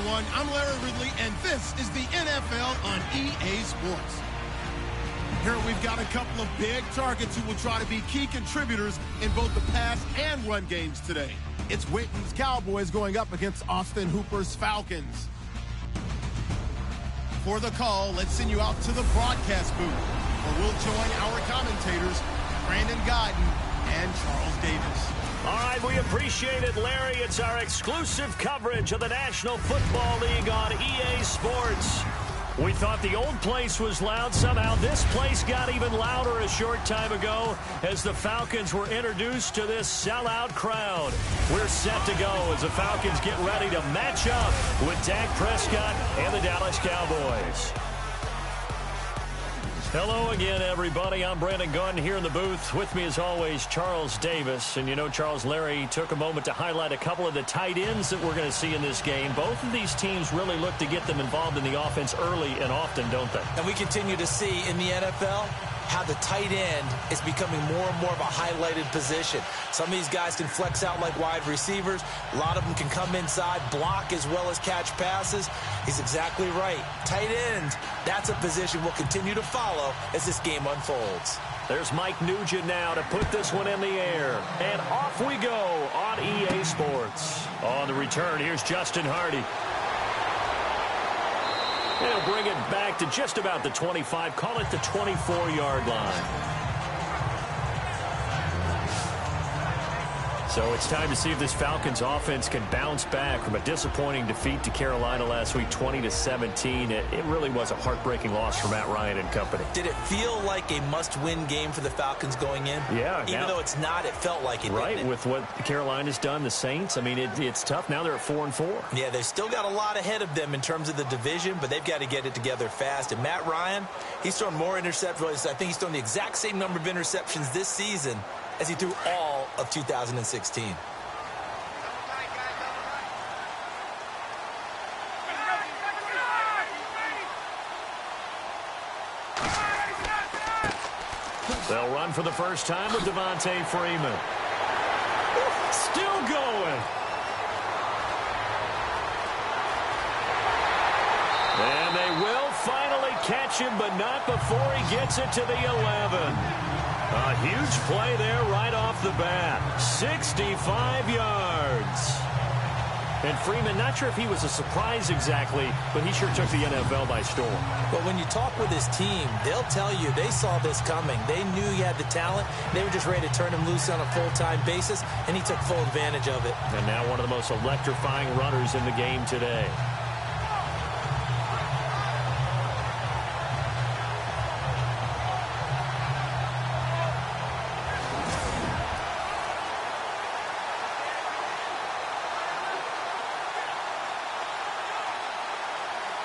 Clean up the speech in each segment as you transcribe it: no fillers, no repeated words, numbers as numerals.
everyone. I'm Larry Ridley, and this is the NFL on EA Sports. Here we've got a couple of big targets who will try to be key contributors in both the pass and run games today. It's Witten's Cowboys going up against Austin Hooper's Falcons. For the call, let's send you out to the broadcast booth, where we'll join our commentators, Brandon Guyton and Charles Davis. All right, we appreciate it, Larry. It's our exclusive coverage of the National Football League on EA Sports. We thought the old place was loud. Somehow this place got even louder a short time ago as the Falcons were introduced to this sellout crowd. We're set to go as the Falcons get ready to match up with Dak Prescott and the Dallas Cowboys. Hello again, everybody. I'm Brandon Guyton here in the booth. With me, as always, Charles Davis. And you know, Charles, Larry took a moment to highlight a couple of the tight ends that we're going to see in this game. Both of these teams really look to get them involved in the offense early and often, don't they? And we continue to see in the NFL how the tight end is becoming more and more of a highlighted position. Some of these guys can flex out like wide receivers. A lot of them can come inside, block as well as catch passes. He's exactly right. Tight end, that's a position we'll continue to follow as this game unfolds. There's Mike Nugent now to put this one in the air. And off we go on EA Sports. On the return, here's Justin Hardy. He'll bring it back to just about the 25, call it the 24-yard line. So it's time to see if this Falcons offense can bounce back from a disappointing defeat to Carolina last week, 20-17. It really was a heartbreaking loss for Matt Ryan and company. Did it feel like a must-win game for the Falcons going in? Yeah. Even though it's not, it felt like it. Right, with what Carolina's done, the Saints. I mean, it's tough. Now they're at 4-4. Yeah, they've still got a lot ahead of them in terms of the division, but they've got to get it together fast. And Matt Ryan, he's thrown more interceptions. I think he's thrown the exact same number of interceptions this season as he threw all of 2016. They'll run for the first time with Devontae Freeman. Still going. And they will finally catch him, but not before he gets it to the 11. A huge play there right off the bat. 65 yards. And Freeman, not sure if he was a surprise exactly, but he sure took the NFL by storm. But when you talk with his team, they'll tell you they saw this coming. They knew he had the talent. They were just ready to turn him loose on a full-time basis, and he took full advantage of it. And now one of the most electrifying runners in the game today.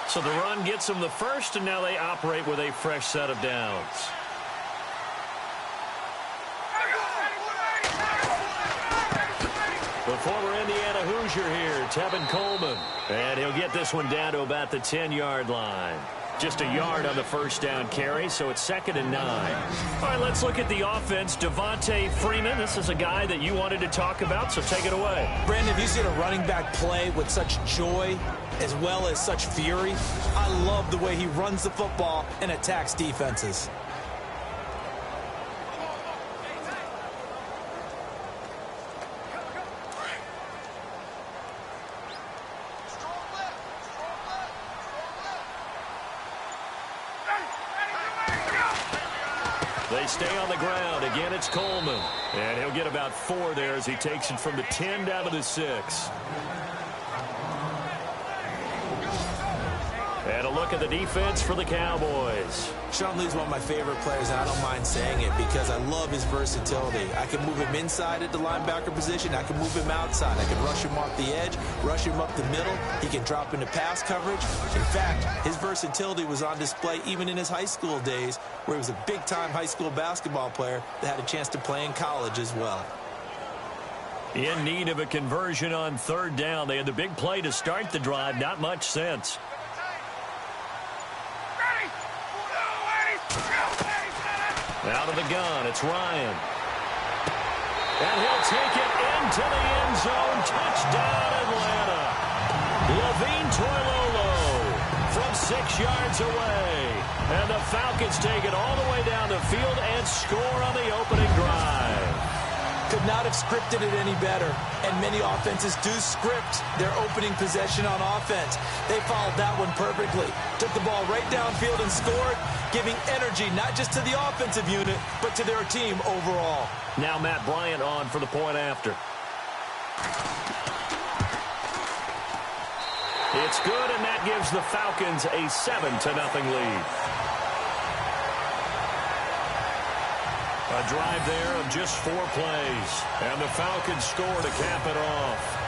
So the run gets them the first, and now they operate with a fresh set of downs. The former Indiana Hoosier here, Tevin Coleman. And he'll get this one down to about the 10-yard line. Just a yard on the first down carry, so it's 2nd and 9. All right, let's look at the offense. Devontae Freeman, this is a guy that you wanted to talk about, so take it away. Brandon, have you seen a running back play with such joy as well as such fury? I love the way he runs the football and attacks defenses. They stay on the ground. Again, it's Coleman. And he'll get about 4 there as he takes it from the 10 down to the 6. And a look at the defense for the Cowboys. Sean Lee's one of my favorite players, and I don't mind saying it because I love his versatility. I can move him inside at the linebacker position. I can move him outside. I can rush him off the edge, rush him up the middle. He can drop into pass coverage. In fact, his versatility was on display even in his high school days, where he was a big-time high school basketball player that had a chance to play in college as well. In need of a conversion on 3rd down. They had the big play to start the drive. Not much sense. Out of the gun, it's Ryan. And he'll take it into the end zone. Touchdown, Atlanta. Levine Toilolo from 6 yards away. And the Falcons take it all the way down the field and score on the opening drive. Could not have scripted it any better. And many offenses do script their opening possession on offense. They followed that one perfectly. Took the ball right downfield and scored, giving energy not just to the offensive unit, but to their team overall. Now Matt Bryant on for the point after. It's good, and that gives the Falcons a 7-0 lead. A drive there of just 4 plays. And the Falcons score to cap it off.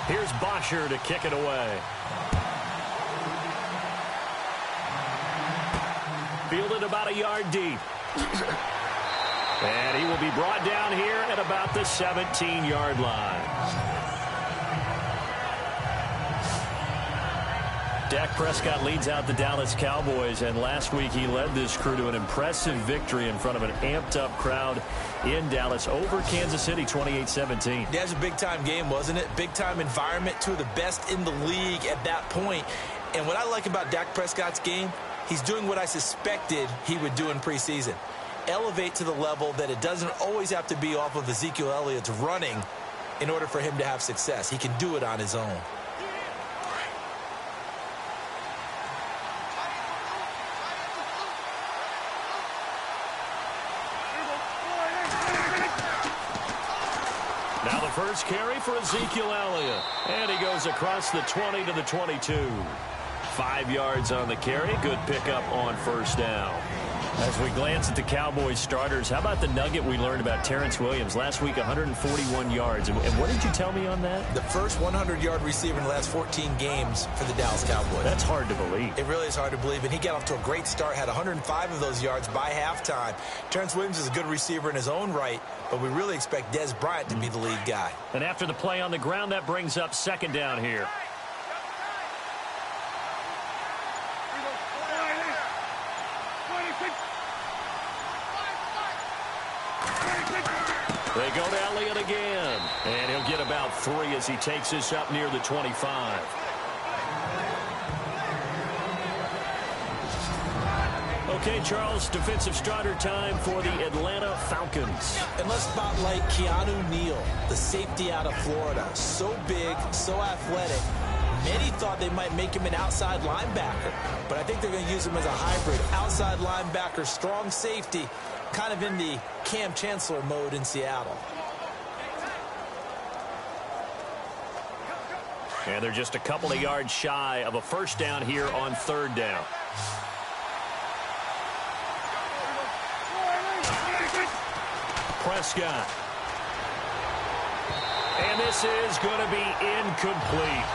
Here's Bosher to kick it away. Fielded about a yard deep. And he will be brought down here at about the 17-yard line. Dak Prescott leads out the Dallas Cowboys, and last week he led this crew to an impressive victory in front of an amped-up crowd in Dallas over Kansas City, 28-17. That was a big-time game, wasn't it? Big-time environment, two of the best in the league at that point. And what I like about Dak Prescott's game, he's doing what I suspected he would do in preseason. Elevate to the level that it doesn't always have to be off of Ezekiel Elliott's running in order for him to have success. He can do it on his own. Now the first carry for Ezekiel Elliott. And he goes across the 20 to the 22. 5 yards on the carry. Good pickup on first down. As we glance at the Cowboys starters, how about the nugget we learned about Terrence Williams? Last week, 141 yards. And what did you tell me on that? The first 100-yard receiver in the last 14 games for the Dallas Cowboys. That's hard to believe. It really is hard to believe. And he got off to a great start, had 105 of those yards by halftime. Terrence Williams is a good receiver in his own right, but we really expect Des Bryant to be the lead guy. And after the play on the ground, that brings up second down here. They go to Elliott again. And he'll get about 3 as he takes this up near the 25. Okay, Charles, defensive starter time for the Atlanta Falcons. And let's spotlight Keanu Neal, the safety out of Florida. So big, so athletic. Many thought they might make him an outside linebacker, but I think they're going to use him as a hybrid. Outside linebacker, strong safety, kind of in the Cam Chancellor mode in Seattle. And they're just a couple of yards shy of a first down here on third down. Prescott. And this is going to be incomplete.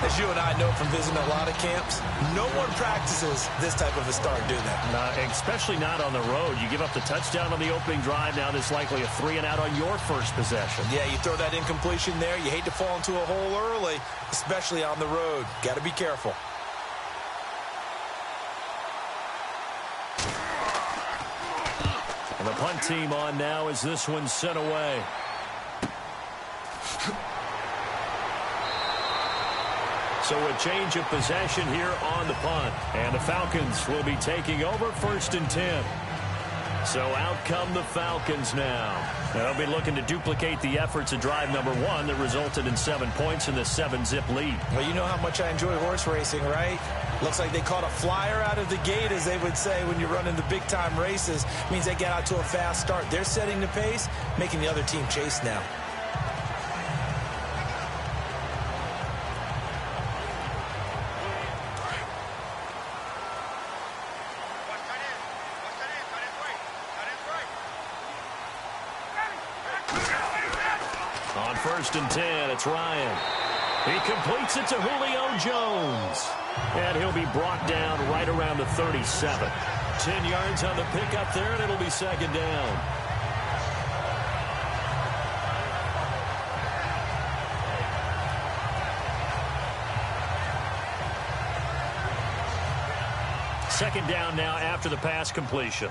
As you and I know from visiting a lot of camps, no one practices this type of a start, do they? Especially not on the road. You give up the touchdown on the opening drive. Now there's likely a 3-and-out on your first possession. Yeah, you throw that incompletion there. You hate to fall into a hole early, especially on the road. Got to be careful. And the punt team on now as this one's sent away. So a change of possession here on the punt. And the Falcons will be taking over 1st and 10. So out come the Falcons now. They'll be looking to duplicate the efforts of drive number 1 that resulted in 7 points in the 7-zip lead. Well, you know how much I enjoy horse racing, right? Looks like they caught a flyer out of the gate, as they would say when you're running the big-time races. Means they get out to a fast start. They're setting the pace, making the other team chase now. On 1st and 10, it's Ryan. He completes it to Julio Jones. And he'll be brought down right around the 37. 10 yards on the pickup there, and it'll be 2nd down. Second down now after the pass completion.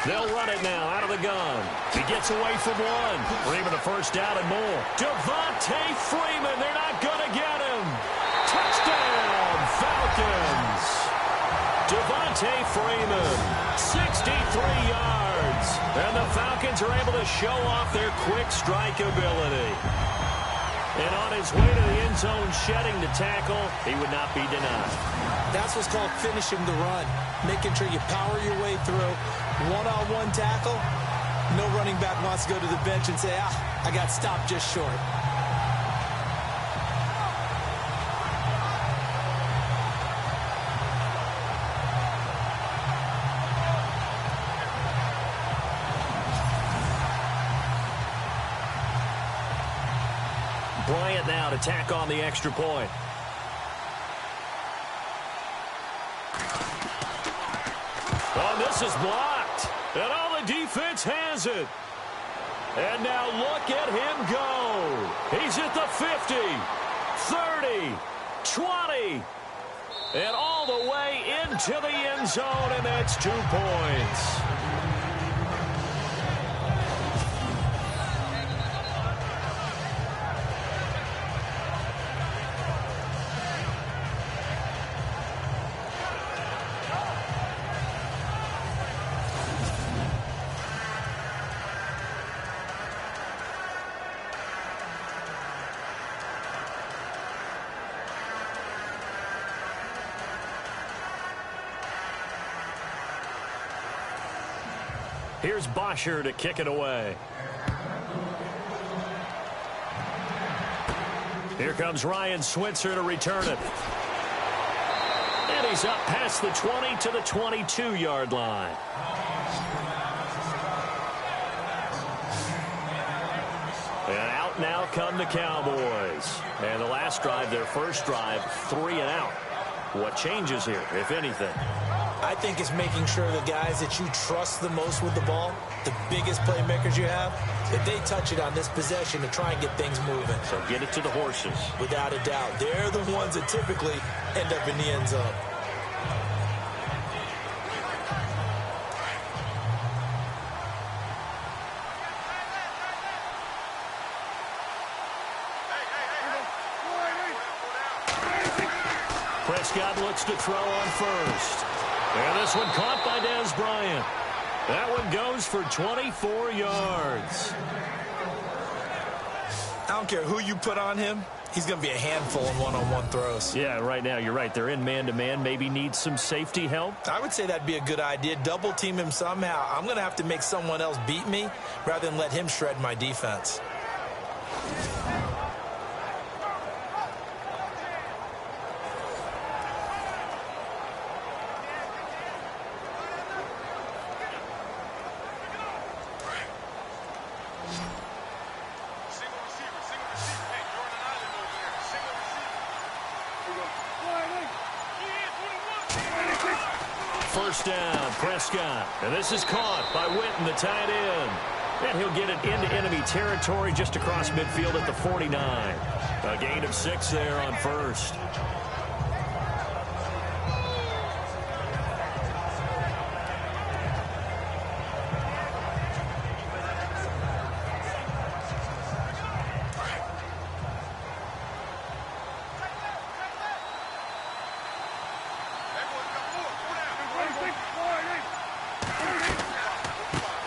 They'll run it now out of the gun. He gets away from one. We're even a 1st down and more. Devontae Freeman, they're not going to get him. Touchdown, Falcons. Devontae Freeman, 63 yards. And the Falcons are able to show off their quick strike ability. And on his way to the end zone, shedding the tackle, he would not be denied. That's what's called finishing the run. Making sure you power your way through. One-on-one tackle. No running back wants to go to the bench and say, I got stopped just short. Bryant now to tack on the extra point. Oh, this is blocked. And all the defense has it. And now look at him go. He's at the 50, 30, 20, and all the way into the end zone, and that's 2 points. Here's Bosher to kick it away. Here comes Ryan Switzer to return it. And he's up past the 20 to the 22-yard line. And out now come the Cowboys. And the last drive, their first drive, 3 and out. What changes here, if anything? I think it's making sure the guys that you trust the most with the ball, the biggest playmakers you have, if they touch it on this possession to try and get things moving. So get it to the horses. Without a doubt. They're the ones that typically end up in the end zone. Prescott looks to throw on first. And this one caught by Dez Bryant. That one goes for 24 yards. I don't care who you put on him. He's going to be a handful in one-on-one throws. Yeah, right now, you're right. They're in man-to-man. Maybe need some safety help. I would say that'd be a good idea. Double team him somehow. I'm going to have to make someone else beat me rather than let him shred my defense. First down, Prescott. And this is caught by Witten, the tight end. And he'll get it into enemy territory just across midfield at the 49. A gain of 6 there on first.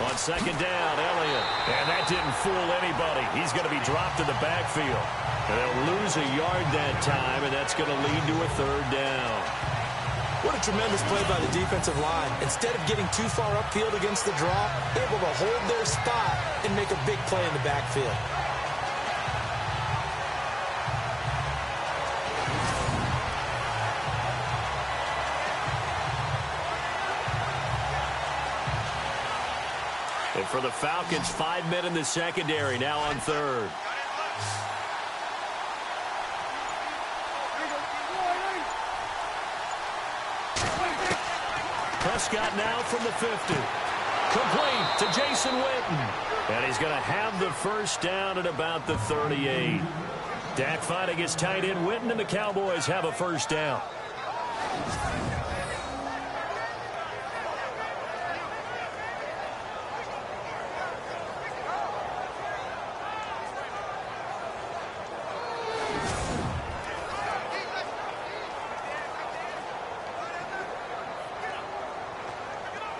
On second down, Elliott. And that didn't fool anybody. He's going to be dropped in the backfield. And they'll lose a yard that time, and that's going to lead to a 3rd down. What a tremendous play by the defensive line. Instead of getting too far upfield against the draw, able to hold their spot and make a big play in the backfield. And for the Falcons, 5 men in the secondary, now on third. Prescott now from the 50. Complete to Jason Witten. And he's going to have the first down at about the 38. Dak fighting his tight end Witten, and the Cowboys have a first down.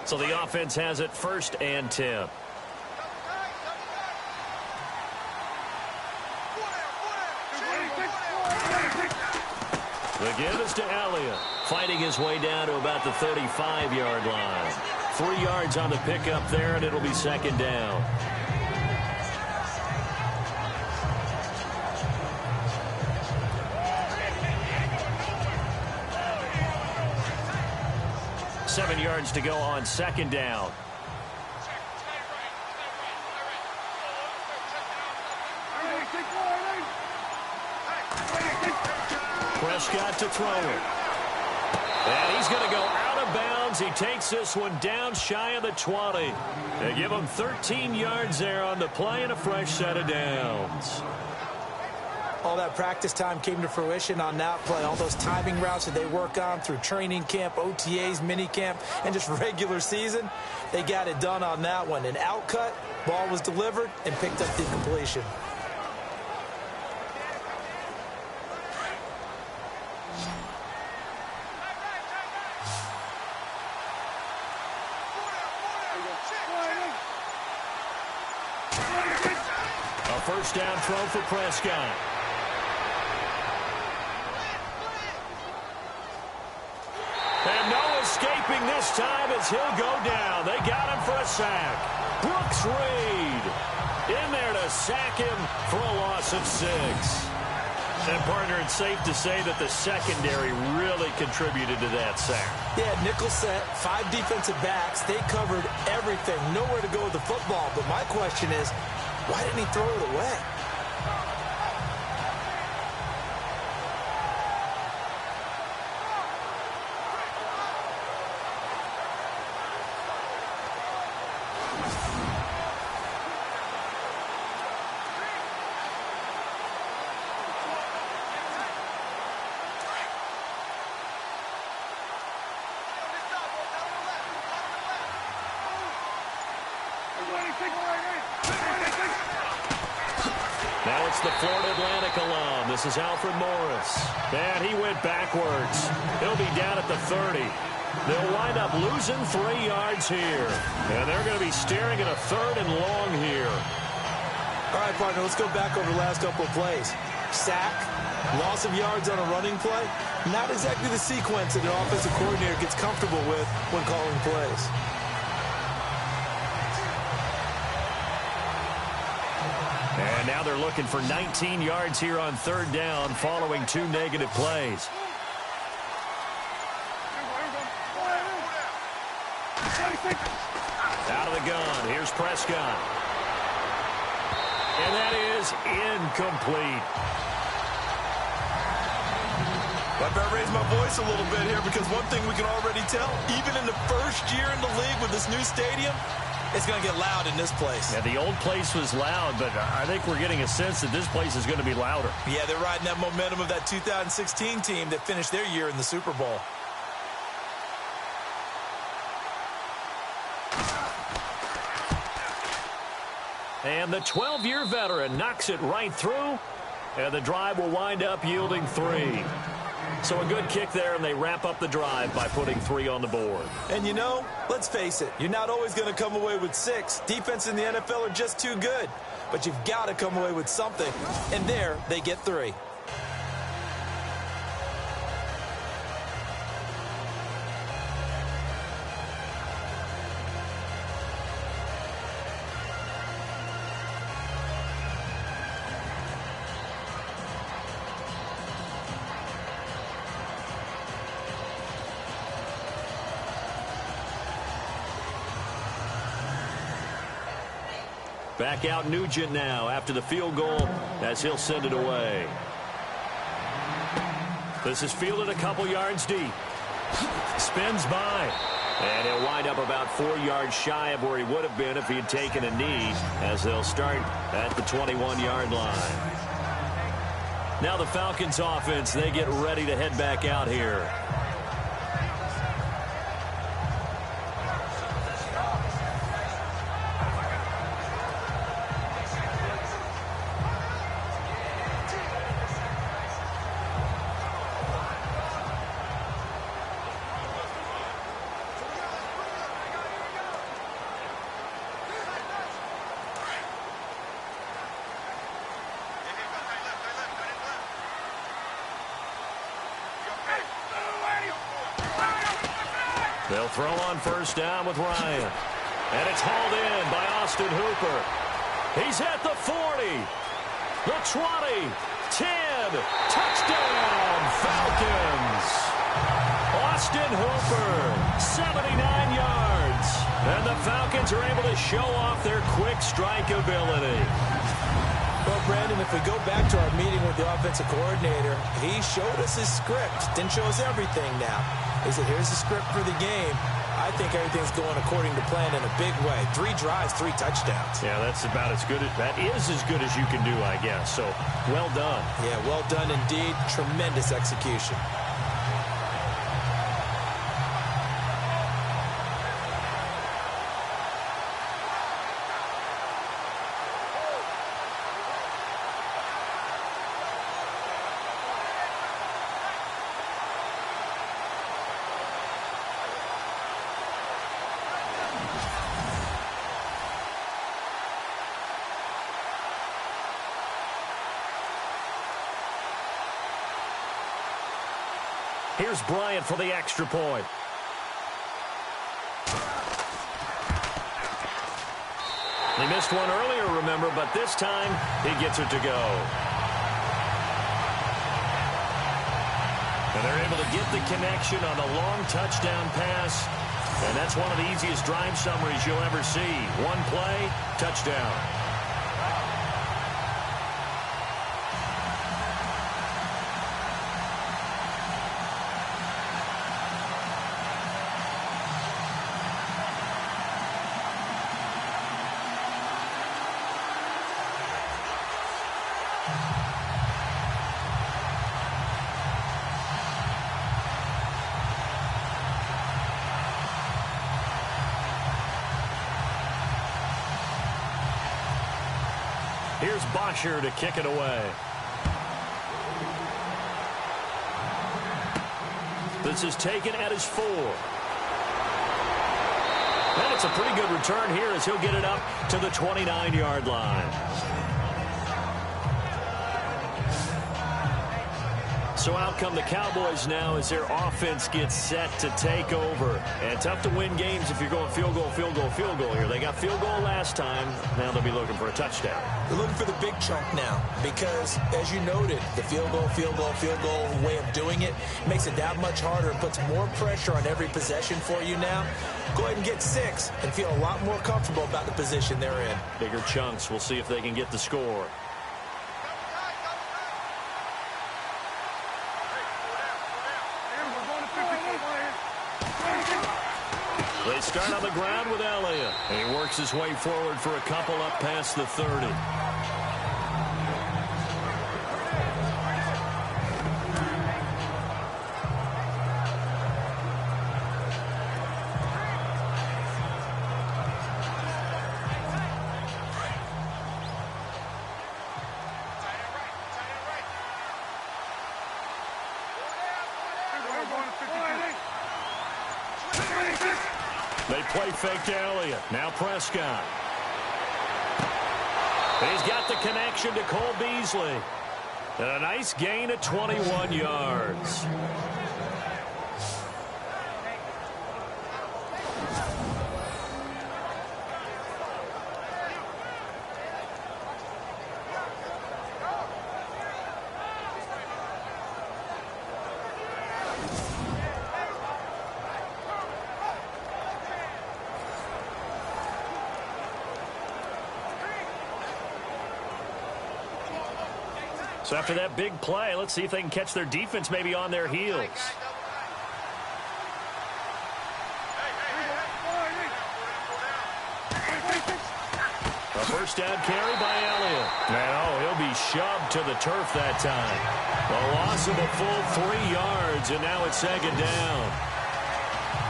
So the offense has it 1st and 10. The give is to Elliott, fighting his way down to about the 35-yard line. 3 yards on the pickup there, and it'll be 2nd down. Seven yards to go on 2nd down. Prescott to throw it. And he's going to go out of bounds. He takes this one down shy of the 20. They give him 13 yards there on the play and a fresh set of downs. All that practice time came to fruition on that play. All those timing routes that they work on through training camp, OTAs, mini camp, and just regular season, they got it done on that one. An outcut, ball was delivered, and picked up the completion. A first down throw for Prescott. And no escaping this time as he'll go down. They got him for a sack. Brooks Reed in there to sack him for a loss of 6. And, partner, it's safe to say that the secondary really contributed to that sack. Yeah, nickel set, 5 defensive backs. They covered everything. Nowhere to go with the football. But my question is, why didn't he throw it away? Now it's the Florida Atlantic alum. This is Alfred Morris. And he went backwards. He'll be down at the 30. They'll wind up losing 3 yards here. And they're going to be staring at a 3rd and long here. All right, partner, let's go back over the last couple of plays. Sack, loss of yards on a running play. Not exactly the sequence that an offensive coordinator gets comfortable with when calling plays. And now they're looking for 19 yards here on 3rd down following 2 negative plays. Out of the gun. Here's Prescott. And that is incomplete. I better raise my voice a little bit here because one thing we can already tell, even in the first year in the league with this new stadium, it's going to get loud in this place. Yeah, the old place was loud, but I think we're getting a sense that this place is going to be louder. Yeah, they're riding that momentum of that 2016 team that finished their year in the Super Bowl. And the 12-year veteran knocks it right through, and the drive will wind up yielding 3. So a good kick there, and they wrap up the drive by putting 3 on the board. And you know, let's face it, you're not always going to come away with 6. Defense in the NFL are just too good. But you've got to come away with something. And there, they get 3. Back out Nugent now after the field goal as he'll send it away. This is fielded a couple yards deep. Spins by. And he'll wind up about 4 yards shy of where he would have been if he had taken a knee, as they'll start at the 21-yard line. Now the Falcons offense, they get ready to head back out here. They'll throw on first down with Ryan. And it's hauled in by Austin Hooper. He's at the 40, the 20, 10. Touchdown, Falcons. Austin Hooper, 79 yards. And the Falcons are able to show off their quick strike ability. Well, Brandon, if we go back to our meeting with the offensive coordinator, he showed us his script. Didn't show us everything now. He said, here's the script for the game. I think everything's going according to plan in a big way. 3 drives, 3 touchdowns. Yeah, that's about as good. That is as good as you can do, I guess. So, well done. Yeah, well done indeed. Tremendous execution. Here's Bryant for the extra point. He missed one earlier, remember, but this time he gets it to go. And they're able to get the connection on a long touchdown pass. And that's one of the easiest drive summaries you'll ever see. One play, touchdown. Here's Bosher to kick it away. This is taken at his 4. And it's a pretty good return here as he'll get it up to the 29-yard line. So out come the Cowboys now as their offense gets set to take over. And tough to win games if you're going field goal, field goal, field goal here. They got field goal last time. Now they'll be looking for a touchdown. They're looking for the big chunk now because, as you noted, the field goal, field goal, field goal way of doing it makes it that much harder. It puts more pressure on every possession for you now. Go ahead and get 6 and feel a lot more comfortable about the position they're in. Bigger chunks. We'll see if they can get the score. They start on the ground with Elliott. And he works his way forward for a couple up past the 30. They play fake to Elliott. Now Prescott. He's got the connection to Cole Beasley. And a nice gain of 21 yards. So after that big play, let's see if they can catch their defense maybe on their heels. A first down carry by Elliott. And he'll be shoved to the turf that time. A loss of a full 3 yards, and now it's second down.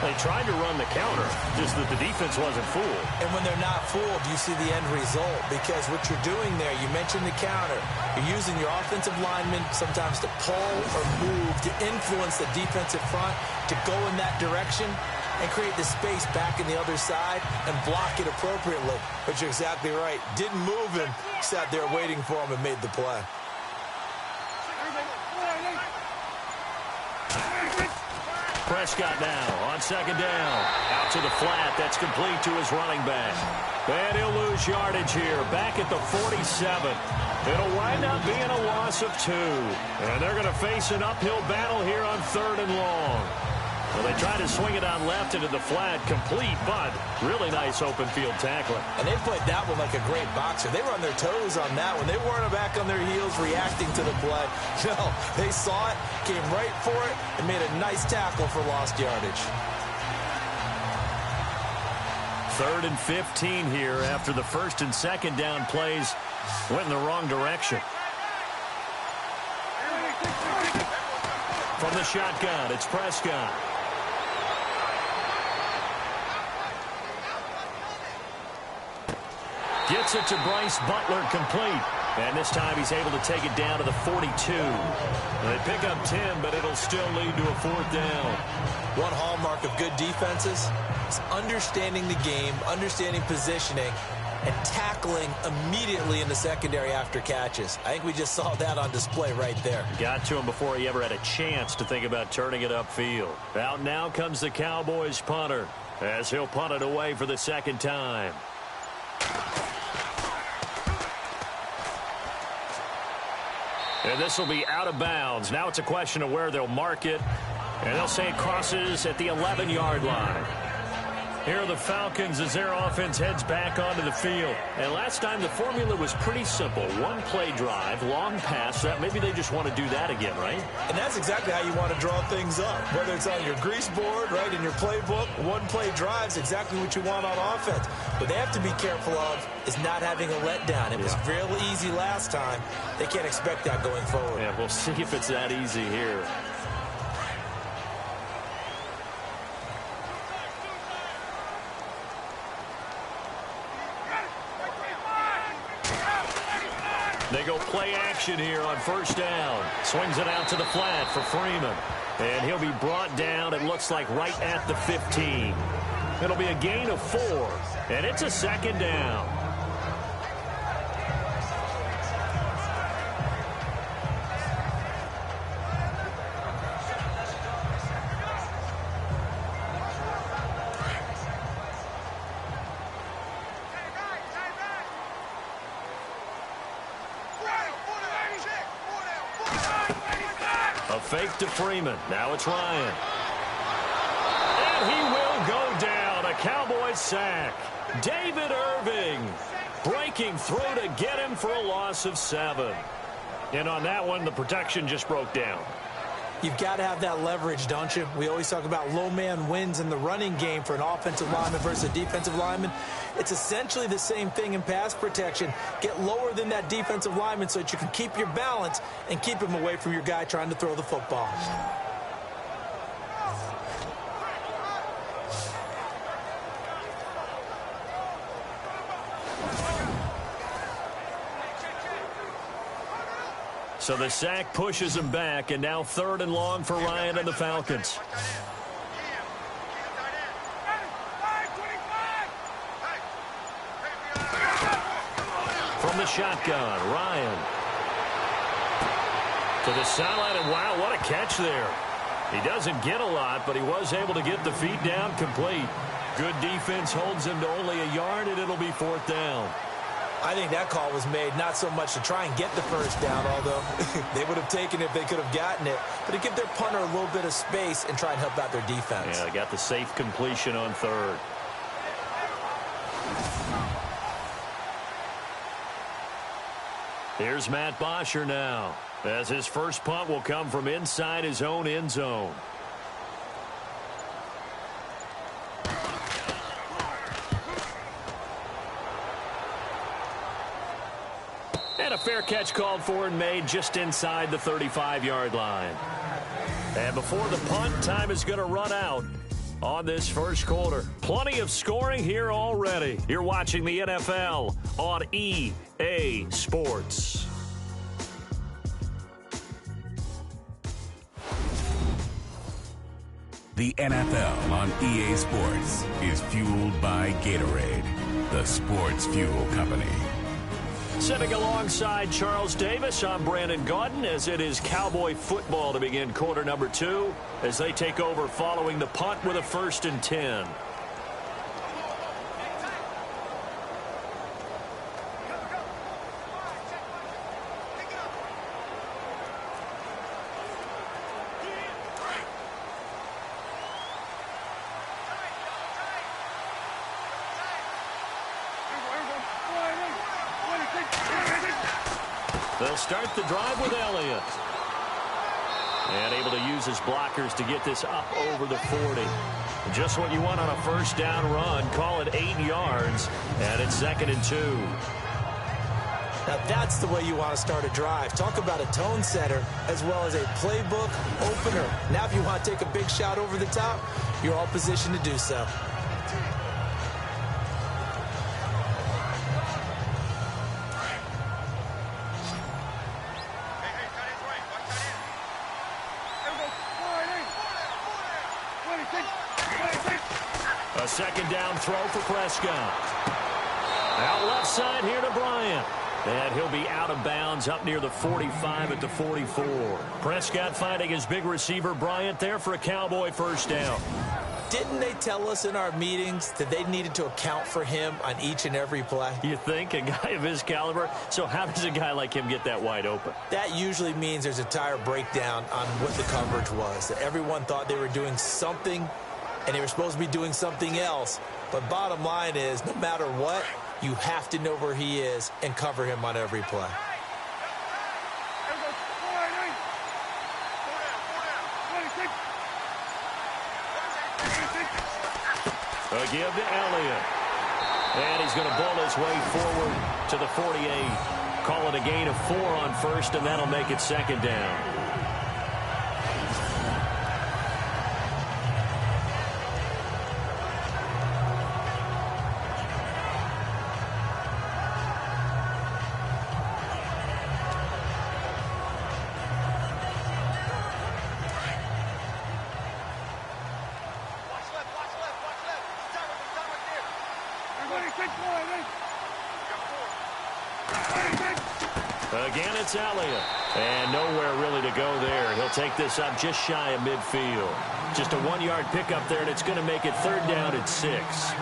They tried to run the counter, just that the defense wasn't fooled. And when they're not fooled, you see the end result. Because what you're doing there, you mentioned the counter. You're using your offensive linemen sometimes to pull or move, to influence the defensive front, to go in that direction and create the space back in the other side and block it appropriately. But you're exactly right. Didn't move him, sat there waiting for him and made the play. Prescott now on second down. Out to the flat. That's complete to his running back. And he'll lose yardage here. Back at the 47. It'll wind up being a loss of 2. And they're going to face an uphill battle here on 3rd and long. Well, they try to swing it on left into the flat. Complete, but really nice open field tackling. And they played that one like a great boxer. They were on their toes on that one. They weren't back on their heels reacting to the play. No, they saw it, came right for it, and made a nice tackle for lost yardage. 3rd and 15 here after the 1st and 2nd down plays went in the wrong direction. From the shotgun, it's Prescott. Gets it to Bryce Butler, complete. And this time he's able to take it down to the 42. They pick up 10, but it'll still lead to a 4th down. One hallmark of good defenses is understanding the game, understanding positioning, and tackling immediately in the secondary after catches. I think we just saw that on display right there. Got to him before he ever had a chance to think about turning it upfield. Out now comes the Cowboys punter as he'll punt it away for the 2nd time. And this will be out of bounds. Now it's a question of where they'll mark it. And they'll say it crosses at the 11-yard line. Here are the Falcons as their offense heads back onto the field. And last time the formula was pretty simple. One play drive, long pass. That maybe they just want to do that again, right? And that's exactly how you want to draw things up. Whether it's on your grease board, right, in your playbook, one play drive is exactly what you want on offense. What they have to be careful of is not having a letdown. It was real easy last time. They can't expect that going forward. Yeah, we'll see if it's that easy here. They go play action here on 1st down. Swings it out to the flat for Freeman. And he'll be brought down, it looks like, right at the 15. It'll be a gain of 4. And it's a 2nd down. Fake to Freeman. Now it's Ryan. And he will go down. A Cowboys sack. David Irving breaking through to get him for a loss of 7. And on that one, the protection just broke down. You've got to have that leverage, don't you? We always talk about low man wins in the running game for an offensive lineman versus a defensive lineman. It's essentially the same thing in pass protection. Get lower than that defensive lineman so that you can keep your balance and keep him away from your guy trying to throw the football. So the sack pushes him back, and now 3rd and long for Ryan and the Falcons. From the shotgun, Ryan. To the sideline, and wow, what a catch there. He doesn't get a lot, but he was able to get the feet down complete. Good defense holds him to only a yard, and it'll be 4th down. I think that call was made not so much to try and get the 1st down, although they would have taken it if they could have gotten it, but to give their punter a little bit of space and try and help out their defense. Yeah, they got the safe completion on 3rd. Here's Matt Bosher now. as his first punt will come from inside his own end zone. And a fair catch called for and made just inside the 35-yard line. And before the punt, time is going to run out on this first quarter. Plenty of scoring here already. You're watching the NFL on EA Sports. The NFL on EA Sports is fueled by Gatorade, the sports fuel company. Sitting alongside Charles Davis, I'm Brandon Gaudin, as it is Cowboy football to begin quarter number 2 as they take over following the punt with a 1st and 10. They'll start the drive with Elliott. And able to use his blockers to get this up over the 40. Just what you want on a first down run. Call it 8 yards. And it's 2nd and 2. Now that's the way you want to start a drive. Talk about a tone setter as well as a playbook opener. Now if you want to take a big shot over the top, you're all positioned to do so. A 2nd down throw for Prescott. Out left side here to Bryant. And he'll be out of bounds up near the 45 at the 44. Prescott finding his big receiver Bryant there for a Cowboy first down. Didn't they tell us in our meetings that they needed to account for him on each and every play? You think? A guy of his caliber? So how does a guy like him get that wide open? That usually means there's a tire breakdown on what the coverage was. That everyone thought they were doing something, and they were supposed to be doing something else. But bottom line is, no matter what, you have to know where he is and cover him on every play. A give to Elliott. And he's going to bull his way forward to the 48. Call it a gain of 4 on first, and that'll make it 2nd down. Again, it's Elliott. And nowhere really to go there. He'll take this up just shy of midfield. Just a 1-yard pickup there, and it's going to make it 3rd down and 6.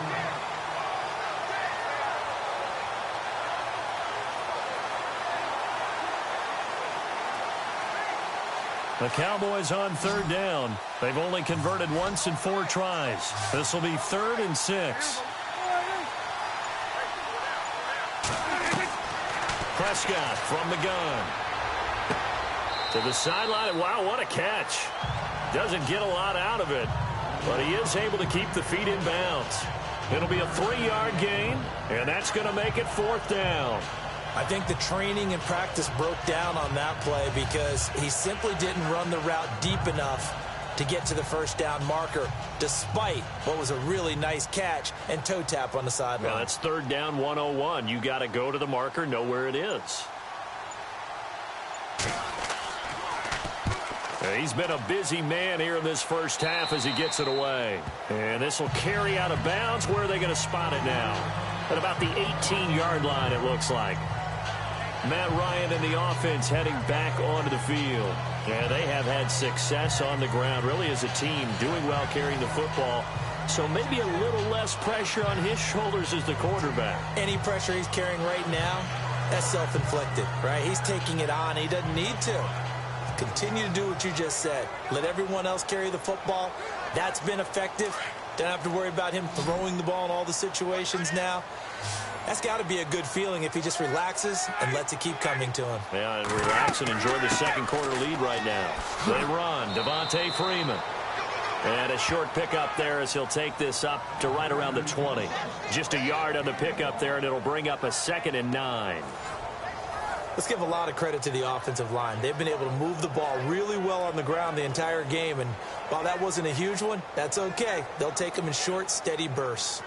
The Cowboys on 3rd down. They've only converted once in 4 tries. This will be 3rd and 6. Prescott from the gun. To the sideline. Wow, what a catch. Doesn't get a lot out of it, but he is able to keep the feet in bounds. It'll be a 3-yard gain, and that's going to make it 4th down. I think the training and practice broke down on that play because he simply didn't run the route deep enough to get to the first down marker, despite what was a really nice catch and toe tap on the sideline. Well, that's 3rd down 101. You got to go to the marker, know where it is. He's been a busy man here in this first half as he gets it away. And this will carry out of bounds. Where are they going to spot it now? At about the 18-yard line, it looks like. Matt Ryan and the offense heading back onto the field. Yeah, they have had success on the ground, really as a team, doing well carrying the football. So maybe a little less pressure on his shoulders as the quarterback. Any pressure he's carrying right now, that's self-inflicted, right? He's taking it on. He doesn't need to. Continue to do what you just said. Let everyone else carry the football. That's been effective. Don't have to worry about him throwing the ball in all the situations now. That's got to be a good feeling if he just relaxes and lets it keep coming to him. Yeah, and relax and enjoy the second quarter lead right now. They run. Devontae Freeman. And a short pickup there as he'll take this up to right around the 20. Just a yard on the pickup there, and it'll bring up a 2nd and 9. Let's give a lot of credit to the offensive line. They've been able to move the ball really well on the ground the entire game, and while that wasn't a huge one, that's okay. They'll take them in short, steady bursts.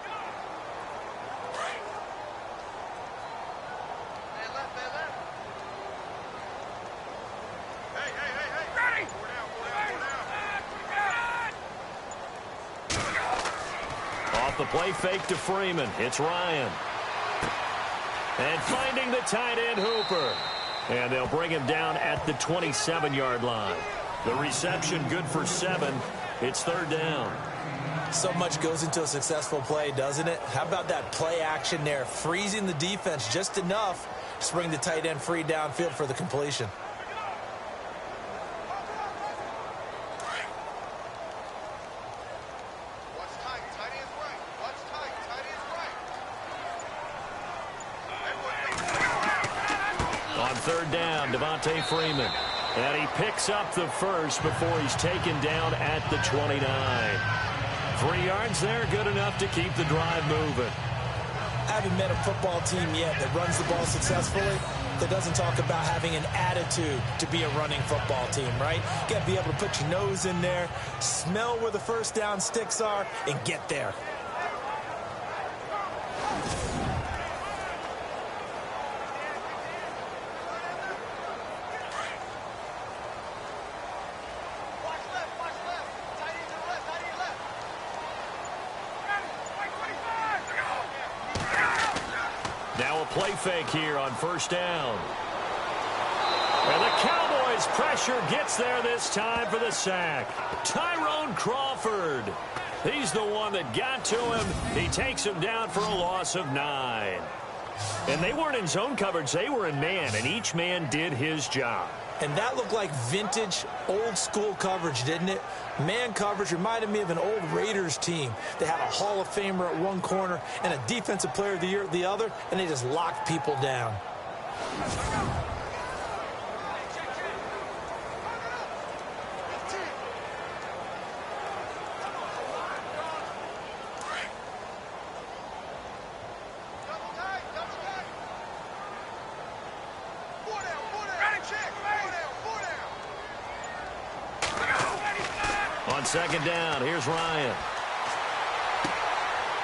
Off the play fake to Freeman. It's Ryan. And finding the tight end, Hooper. And they'll bring him down at the 27-yard line. The reception good for 7. It's 3rd down. So much goes into a successful play, doesn't it? How about that play action there, freezing the defense just enough to bring the tight end free downfield for the completion. On 3rd down, Devontae Freeman. And he picks up the first before he's taken down at the 29. 3 yards there, good enough to keep the drive moving. I haven't met a football team yet that runs the ball successfully that doesn't talk about having an attitude to be a running football team, right? You got to be able to put your nose in there, smell where the first down sticks are, and get there. Now a play fake here on 1st down. And the Cowboys pressure gets there this time for the sack. Tyrone Crawford. He's the one that got to him. He takes him down for a loss of 9. And they weren't in zone coverage. They were in man, and each man did his job. And that looked like vintage, old-school coverage, didn't it? Man coverage reminded me of an old Raiders team. They had a Hall of Famer at one corner and a Defensive Player of the Year at the other, and they just locked people down. On 2nd down, here's Ryan.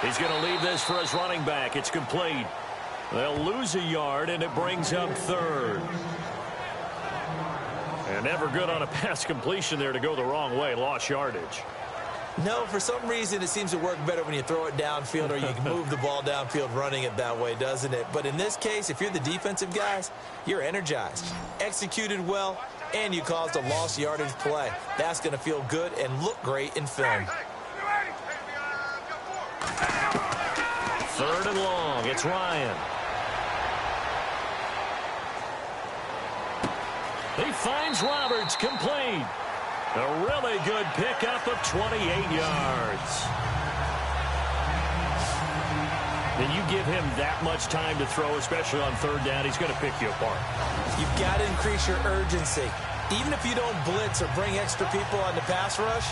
He's going to leave this for his running back. It's complete. They'll lose a yard, and it brings up 3rd. And never good on a pass completion there to go the wrong way. Lost yardage. No, for some reason, it seems to work better when you throw it downfield or you can move the ball downfield running it that way, doesn't it? But in this case, if you're the defensive guys, you're energized, executed well, and you caused a lost yardage play. That's going to feel good and look great in film. 3rd and long. It's Ryan. He finds Roberts, complete. A really good pickup of 28 yards. And you give him that much time to throw, especially on 3rd down, he's going to pick you apart. You've got to increase your urgency. Even if you don't blitz or bring extra people on the pass rush,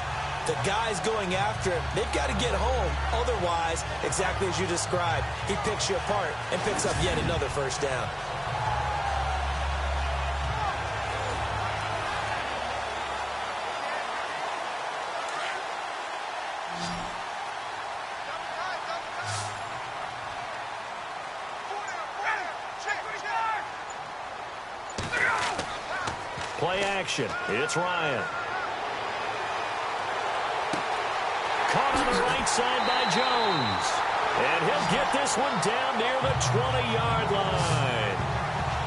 the guys going after him, they've got to get home. Otherwise, exactly as you described, he picks you apart and picks up yet another 1st down. Play action. It's Ryan. Caught on the right side by Jones. And he'll get this one down near the 20-yard line.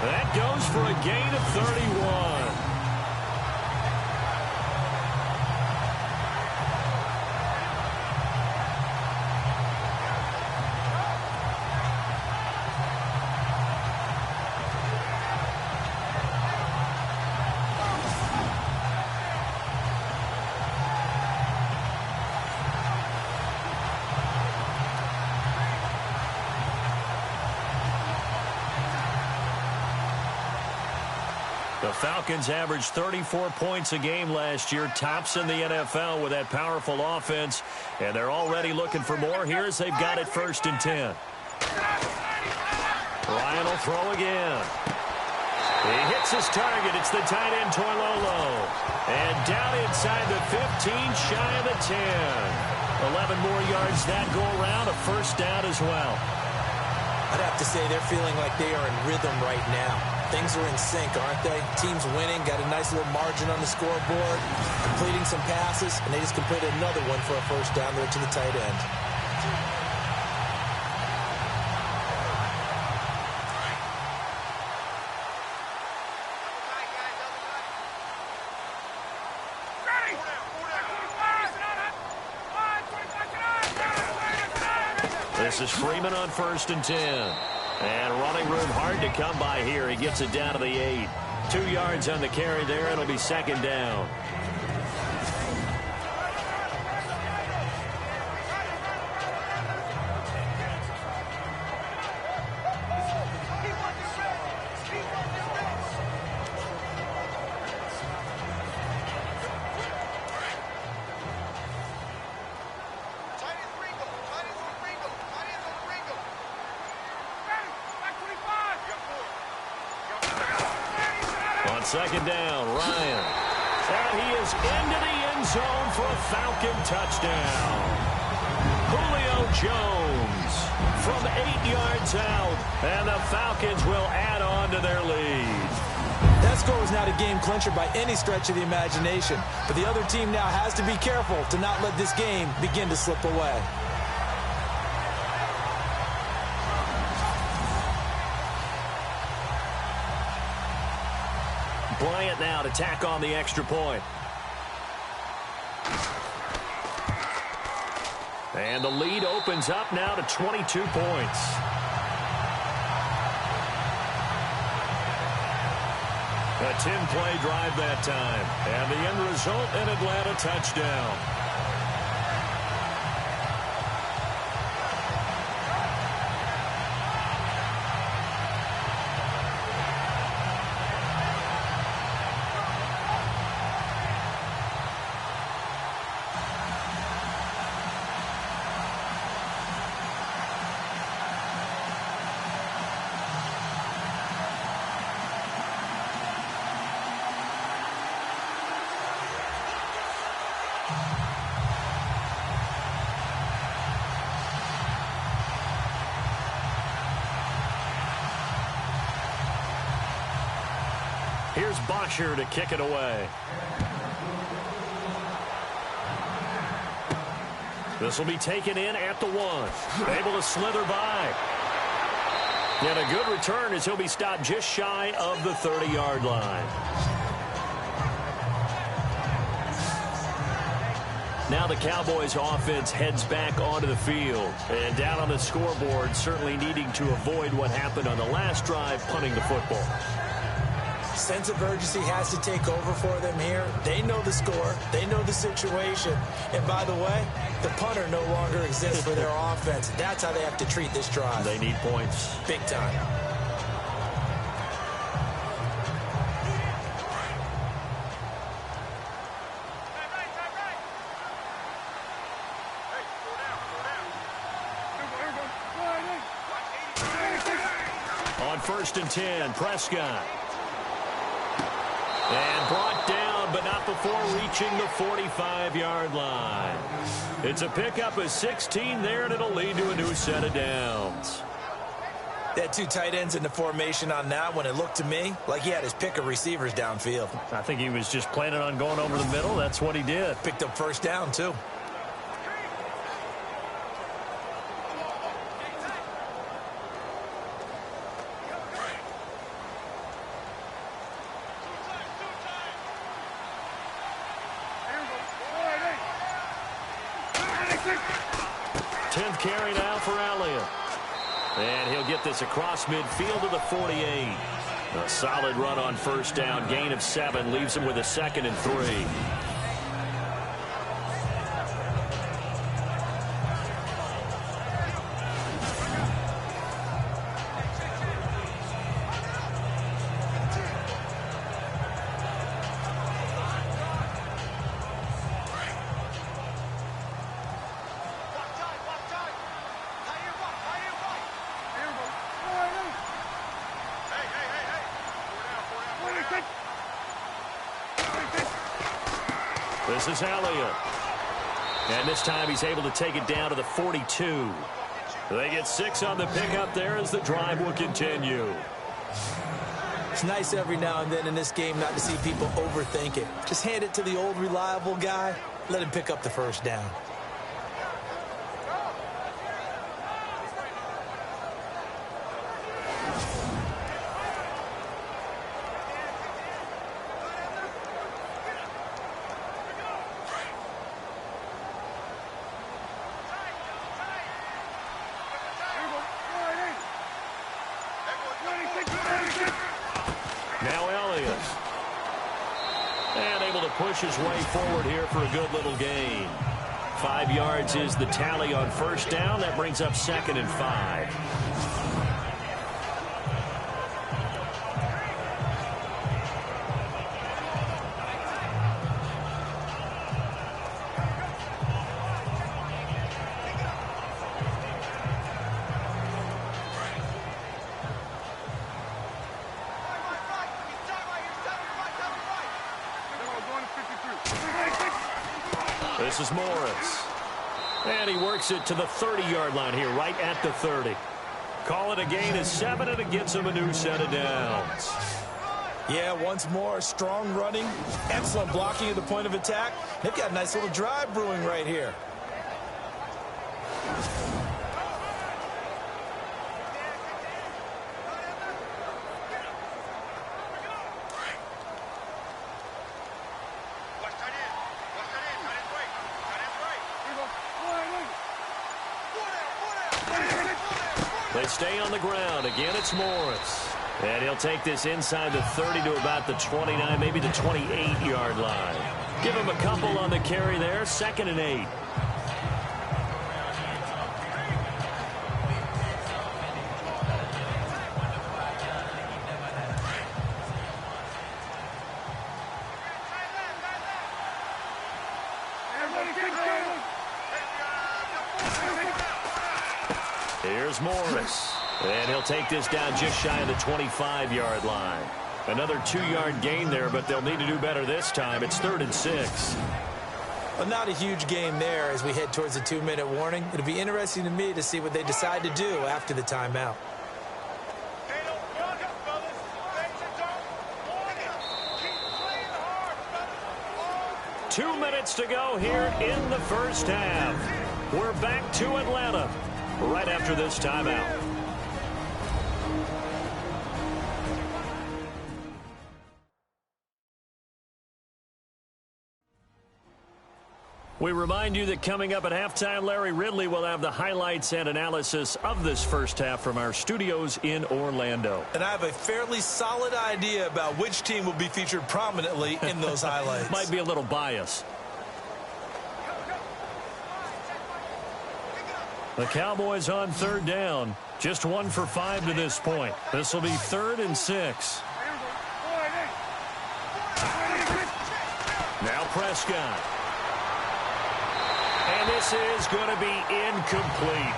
That goes for a gain of 31. The Falcons averaged 34 points a game last year, tops in the NFL with that powerful offense, and they're already looking for more here as they've got it 1st and 10. Ryan will throw again. He hits his target. It's the tight end, Toilolo. And down inside the 15, shy of the 10. 11 more yards that go around, a 1st down as well. I'd have to say they're feeling like they are in rhythm right now. Things are in sync, aren't they? Team's winning, got a nice little margin on the scoreboard, completing some passes, and they just completed another one for a 1st down there to the tight end. This is Freeman on 1st and 10. And running room hard to come by here. He gets it down to the 8. 2 yards on the carry there. It'll be 2nd down. On 2nd down, Ryan. And he is into the end zone for a Falcon touchdown. Julio Jones from 8 yards out, and the Falcons will add on to their lead. That score was not a game clincher by any stretch of the imagination, but the other team now has to be careful to not let this game begin to slip away. Bryant now to tack on the extra point. And the lead opens up now to 22 points. A 10-play drive that time. And the end result, an Atlanta touchdown. Here's Bosher to kick it away. This will be taken in at the 1. Able to slither by. And a good return as he'll be stopped just shy of the 30-yard line. Now the Cowboys offense heads back onto the field. And down on the scoreboard, certainly needing to avoid what happened on the last drive, punting the football. Sense of urgency has to take over for them here. They know the score. They know the situation. And by the way, the punter no longer exists for their offense. That's how they have to treat this drive. They need points. Big time. On 1st and 10, Prescott. And brought down, but not before reaching the 45-yard line. It's a pickup of 16 there, and it'll lead to a new set of downs. They had 2 tight ends in the formation on that one. It looked to me like he had his pick of receivers downfield. I think he was just planning on going over the middle. That's what he did. Picked up 1st down, too. Carry now for Elliott. And he'll get this across midfield to the 48. A solid run on 1st down. Gain of 7 leaves him with a 2nd and 3. This is Elliott. And this time he's able to take it down to the 42. They get 6 on the pickup there as the drive will continue. It's nice every now and then in this game not to see people overthink it. Just hand it to the old reliable guy. Let him pick up the first down. Now Elliott. And able to push his way forward here for a good little gain. 5 yards is the tally on first down. That brings up 2nd and 5. This is Morris. And he works it to the 30-yard line here, right at the 30. Call it a gain of 7, and it gets him a new set of downs. Yeah, once more, strong running, excellent blocking at the point of attack. They've got a nice little drive brewing right here. They stay on the ground. Again, it's Morris. And he'll take this inside the 30 to about the 29, maybe the 28-yard line. Give him a couple on the carry there. 2nd and 8. Here's Morris. And he'll take this down just shy of the 25-yard line. Another 2-yard gain there, but they'll need to do better this time. It's 3rd and 6. Well, not a huge game there as we head towards the 2-minute warning. It'll be interesting to me to see what they decide to do after the timeout. Two minutes to go here in the first half. We're back to Atlanta right after this timeout. We remind you that coming up at halftime, Larry Ridley will have the highlights and analysis of this first half from our studios in Orlando. And I have a fairly solid idea about which team will be featured prominently in those highlights. Might be a little biased. The Cowboys on 3rd down. Just 1 for 5 to this point. This will be 3rd and 6. Now Prescott. And this is going to be incomplete.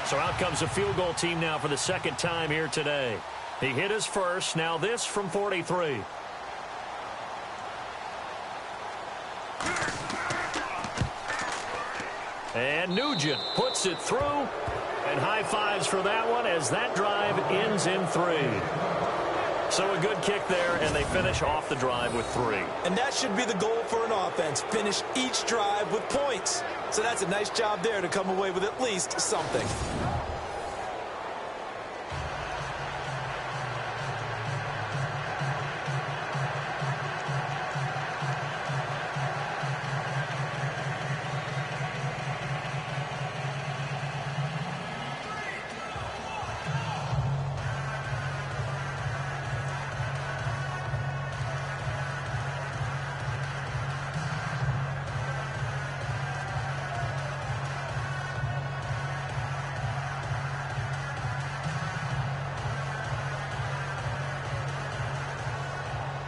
So out comes a field goal team now for the 2nd time here today. He hit his first. Now this from 43. And Nugent puts it through. And high fives for that one as that drive ends in 3. So a good kick there, and they finish off the drive with 3. And that should be the goal for an offense. Finish each drive with points. So that's a nice job there to come away with at least something.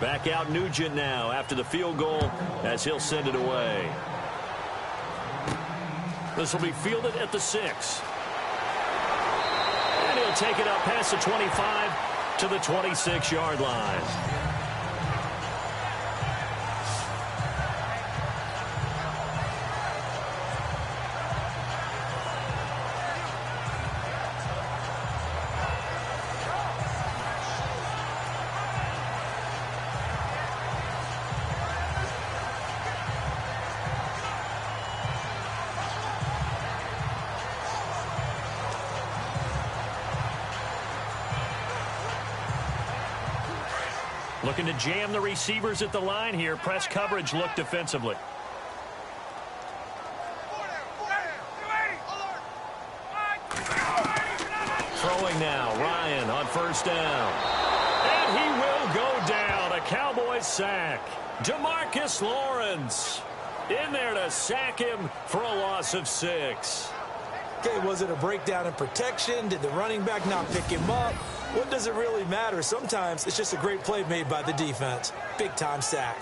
Back out Nugent now after the field goal as he'll send it away. This will be fielded at the 6. And he'll take it up past the 25 to the 26-yard line. Looking to jam the receivers at the line here. Press coverage look defensively. Throwing now. Ryan on first down. And he will go down. A Cowboys sack. DeMarcus Lawrence in there to sack him for a loss of 6. Okay, was it a breakdown in protection? Did the running back not pick him up? What does it really matter? Sometimes it's just a great play made by the defense. Big-time sack.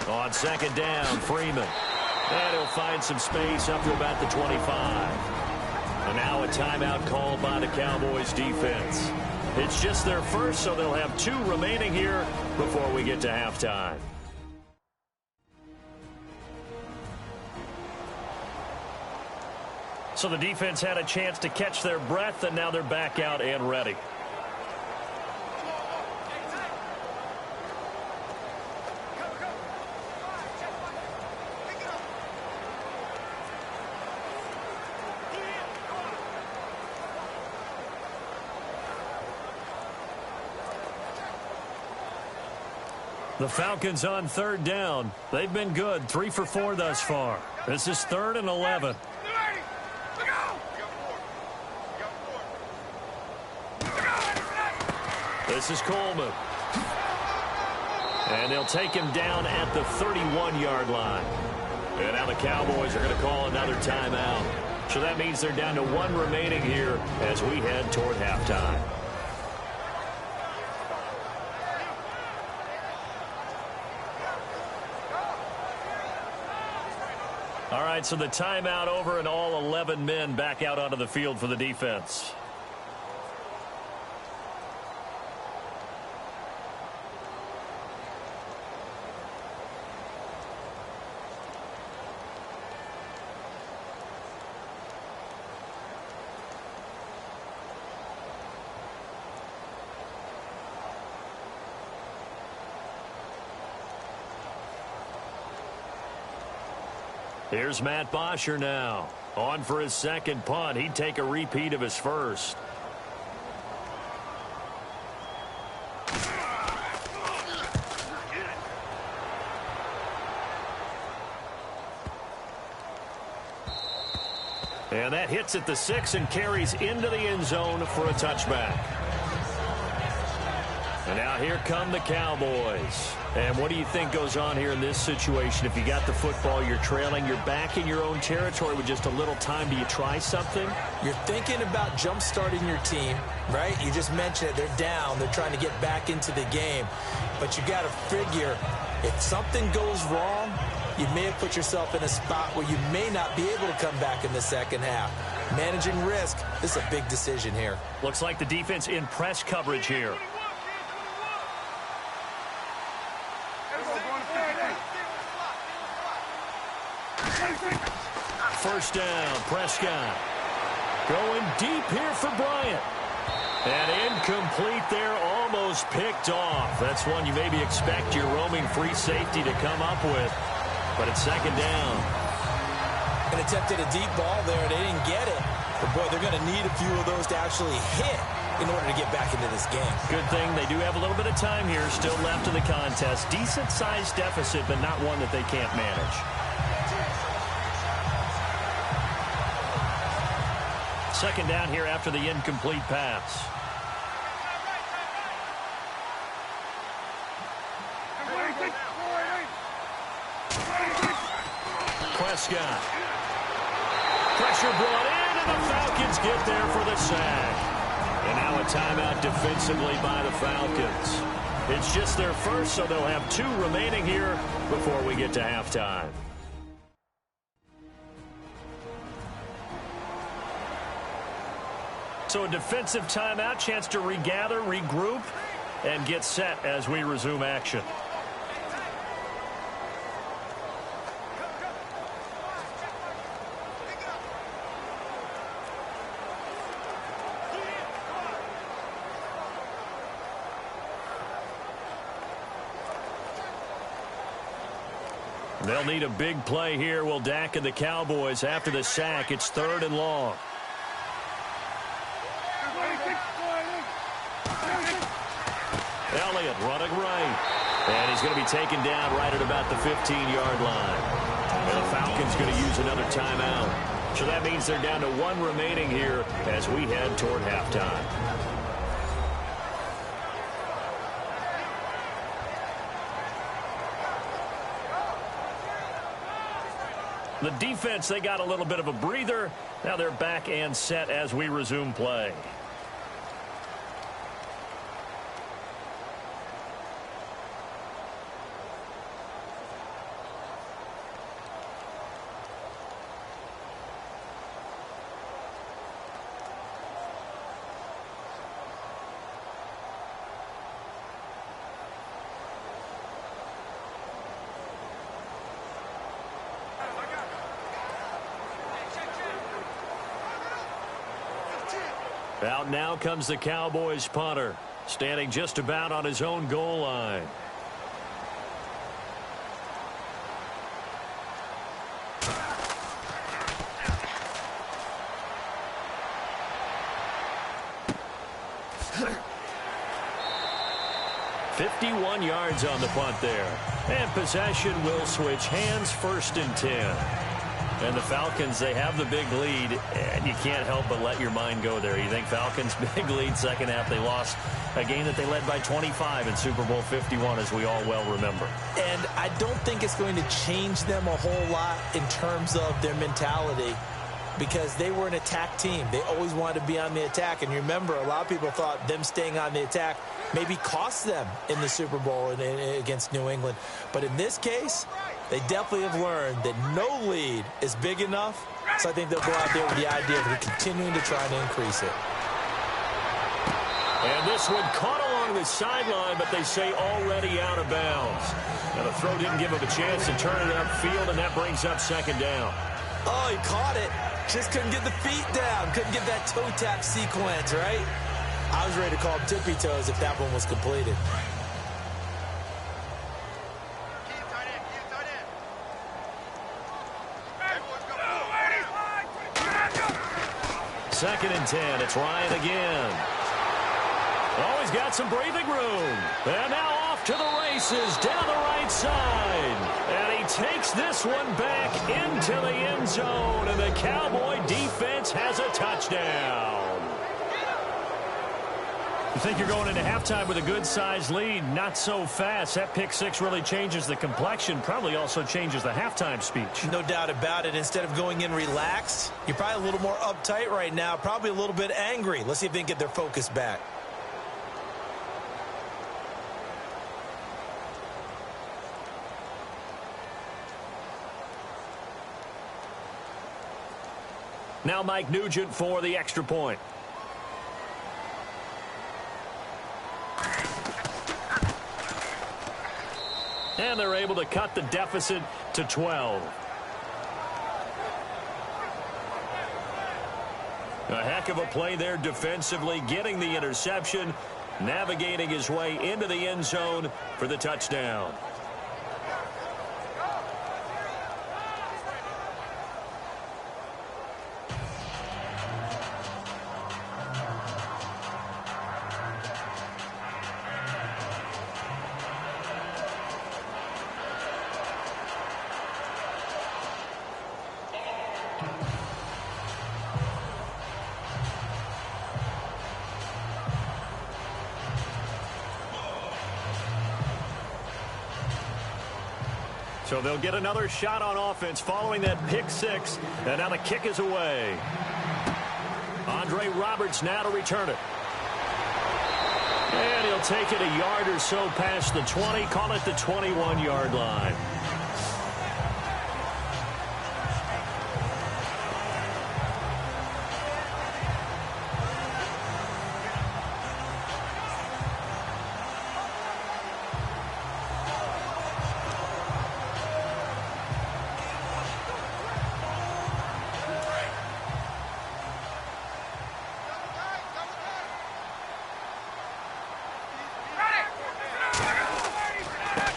On second down, Freeman. And he'll find some space up to about the 25. And now a timeout called by the Cowboys defense. It's just their first, so they'll have 2 remaining here before we get to halftime. So the defense had a chance to catch their breath, and now they're back out and ready. The Falcons on third down. They've been good, 3 for 4 thus far. This is 3rd and 11. This is Coleman. And they'll take him down at the 31-yard line. And now the Cowboys are going to call another timeout. So that means they're down to 1 remaining here as we head toward halftime. All right, so the timeout over and all 11 men back out onto the field for the defense. Here's Matt Bosher now. On for his second punt. He'd take a repeat of his first. And that hits at the 6 and carries into the end zone for a touchback. And now here come the Cowboys. And what do you think goes on here in this situation? If you got the football, you're trailing, you're back in your own territory with just a little time. Do you try something? You're thinking about jump-starting your team, right? You just mentioned it. They're down. They're trying to get back into the game. But you got to figure, if something goes wrong, you may have put yourself in a spot where you may not be able to come back in the second half. Managing risk, this is a big decision here. Looks like the defense in press coverage here. First down, Prescott. Going deep here for Bryant. And incomplete there, almost picked off. That's one you maybe expect your roaming free safety to come up with. But it's second down. And attempted a deep ball there. They didn't get it. But, boy, they're going to need a few of those to actually hit in order to get back into this game. Good thing they do have a little bit of time here still left in the contest. Decent-sized deficit, but not one that they can't manage. Second down here after the incomplete pass. Prescott. Pressure brought in, and the Falcons get there for the sack. And now a timeout defensively by the Falcons. It's just their first, so they'll have 2 remaining here before we get to halftime. So a defensive timeout, chance to regather, regroup, and get set as we resume action. They'll need a big play here. Will Dak and the Cowboys after the sack. It's 3rd and long. Elliott running right. And he's going to be taken down right at about the 15-yard line. And the Falcons going to use another timeout. So that means they're down to 1 remaining here as we head toward halftime. The defense, they got a little bit of a breather. Now they're back and set as we resume play. Out now comes the Cowboys punter, standing just about on his own goal line. "51 yards on the punt there. And possession will switch hands, 1st and 10. And the Falcons, they have the big lead, and you can't help but let your mind go there. You think Falcons big lead, second half they lost a game that they led by 25 in Super Bowl 51, as we all well remember. And I don't think it's going to change them a whole lot in terms of their mentality, because they were an attack team. They always wanted to be on the attack. And you remember, a lot of people thought them staying on the attack maybe cost them in the Super Bowl against New England. But in this case, they definitely have learned that no lead is big enough. So I think they'll go out there with the idea of continuing to try to increase it. And this one caught along the sideline, but they say already out of bounds. Now the throw didn't give him a chance to turn it upfield, and that brings up 2nd down. Oh, he caught it. Just couldn't get the feet down. Couldn't get that toe tap sequence, right? I was ready to call him tippy toes if that one was completed. 2nd and 10. It's Ryan again. Oh, he's got some breathing room. And now off to the races down the right side. And he takes this one back into the end zone. And the Cowboy defense has a touchdown. You think you're going into halftime with a good-sized lead. Not so fast. That pick six really changes the complexion. Probably also changes the halftime speech. No doubt about it. Instead of going in relaxed, you're probably a little more uptight right now. Probably a little bit angry. Let's see if they can get their focus back. Now Mike Nugent for the extra point. And they're able to cut the deficit to 12. A heck of a play there defensively, getting the interception, navigating his way into the end zone for the touchdown. So they'll get another shot on offense following that pick six. And now the kick is away. Andre Roberts now to return it. And he'll take it a yard or so past the 20. Call it the 21-yard line.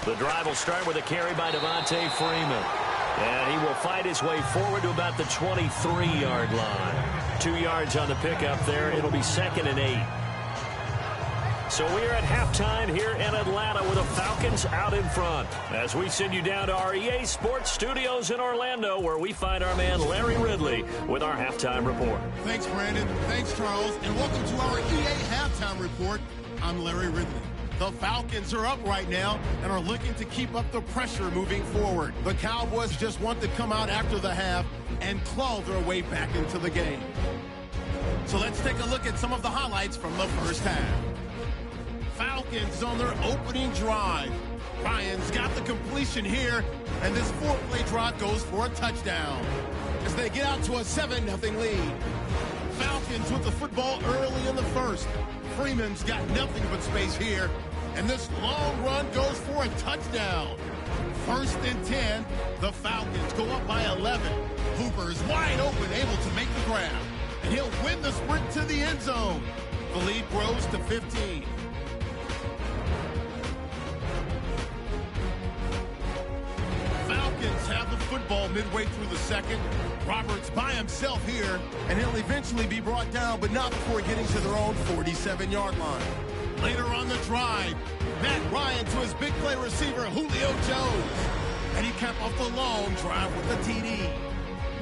The drive will start with a carry by Devontae Freeman. And he will fight his way forward to about the 23-yard line. 2 yards on the pickup there. It'll be 2nd and 8. So we are at halftime here in Atlanta with the Falcons out in front. As we send you down to our EA Sports Studios in Orlando, where we find our man Larry Ridley with our halftime report. Thanks, Brandon. Thanks, Charles. And welcome to our EA Halftime Report. I'm Larry Ridley. The Falcons are up right now and are looking to keep up the pressure moving forward. The Cowboys just want to come out after the half and claw their way back into the game. So let's take a look at some of the highlights from the first half. Falcons on their opening drive. Ryan's got the completion here, and this 4-play drive goes for a touchdown as they get out to a 7-0 lead. Falcons with the football early in the first. Freeman's got nothing but space here, and this long run goes for a touchdown. 1st and 10, the Falcons go up by 11. Hooper's wide open, able to make the grab, and he'll win the sprint to the end zone. The lead grows to 15. Falcons have the football midway through the second. Roberts by himself here, and he'll eventually be brought down, but not before getting to their own 47-yard line. Later on the drive, Matt Ryan to his big play receiver, Julio Jones. And he capped off the long drive with the TD.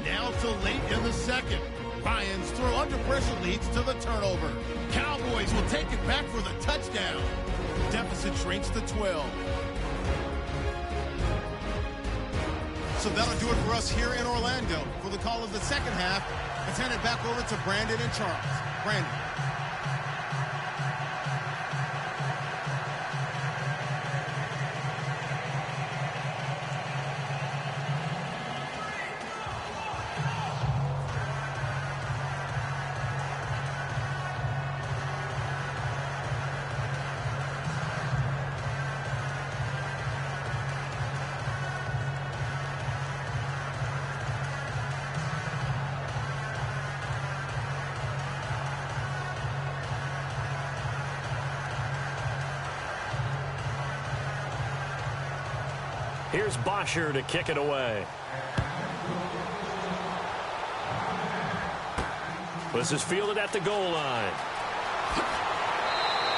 Now to late in the second. Ryan's throw under pressure leads to the turnover. Cowboys will take it back for the touchdown. Deficit shrinks to 12. So that'll do it for us here in Orlando. For the call of the second half, let's hand it back over to Brandon and Charles. Brandon. Here's Bosher to kick it away. This is fielded at the goal line.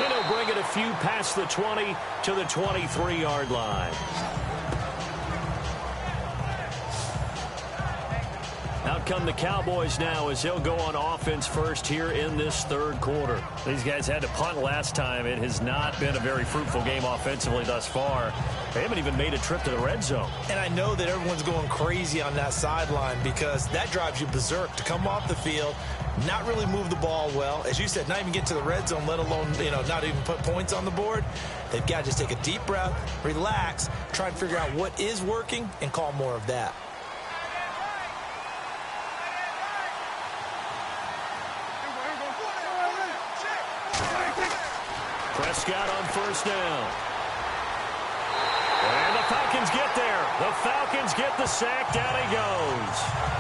And he'll bring it a few past the 20 to the 23-yard line. Out come the Cowboys now as they'll go on offense first here in this third quarter. These guys had to punt last time. It has not been a very fruitful game offensively thus far. They haven't even made a trip to the red zone. And I know that everyone's going crazy on that sideline because that drives you berserk to come off the field, not really move the ball well. As you said, not even get to the red zone, let alone, not even put points on the board. They've got to just take a deep breath, relax, try and figure out what is working and call more of that. Prescott on first down. And the Falcons get there. The Falcons get the sack. Down he goes.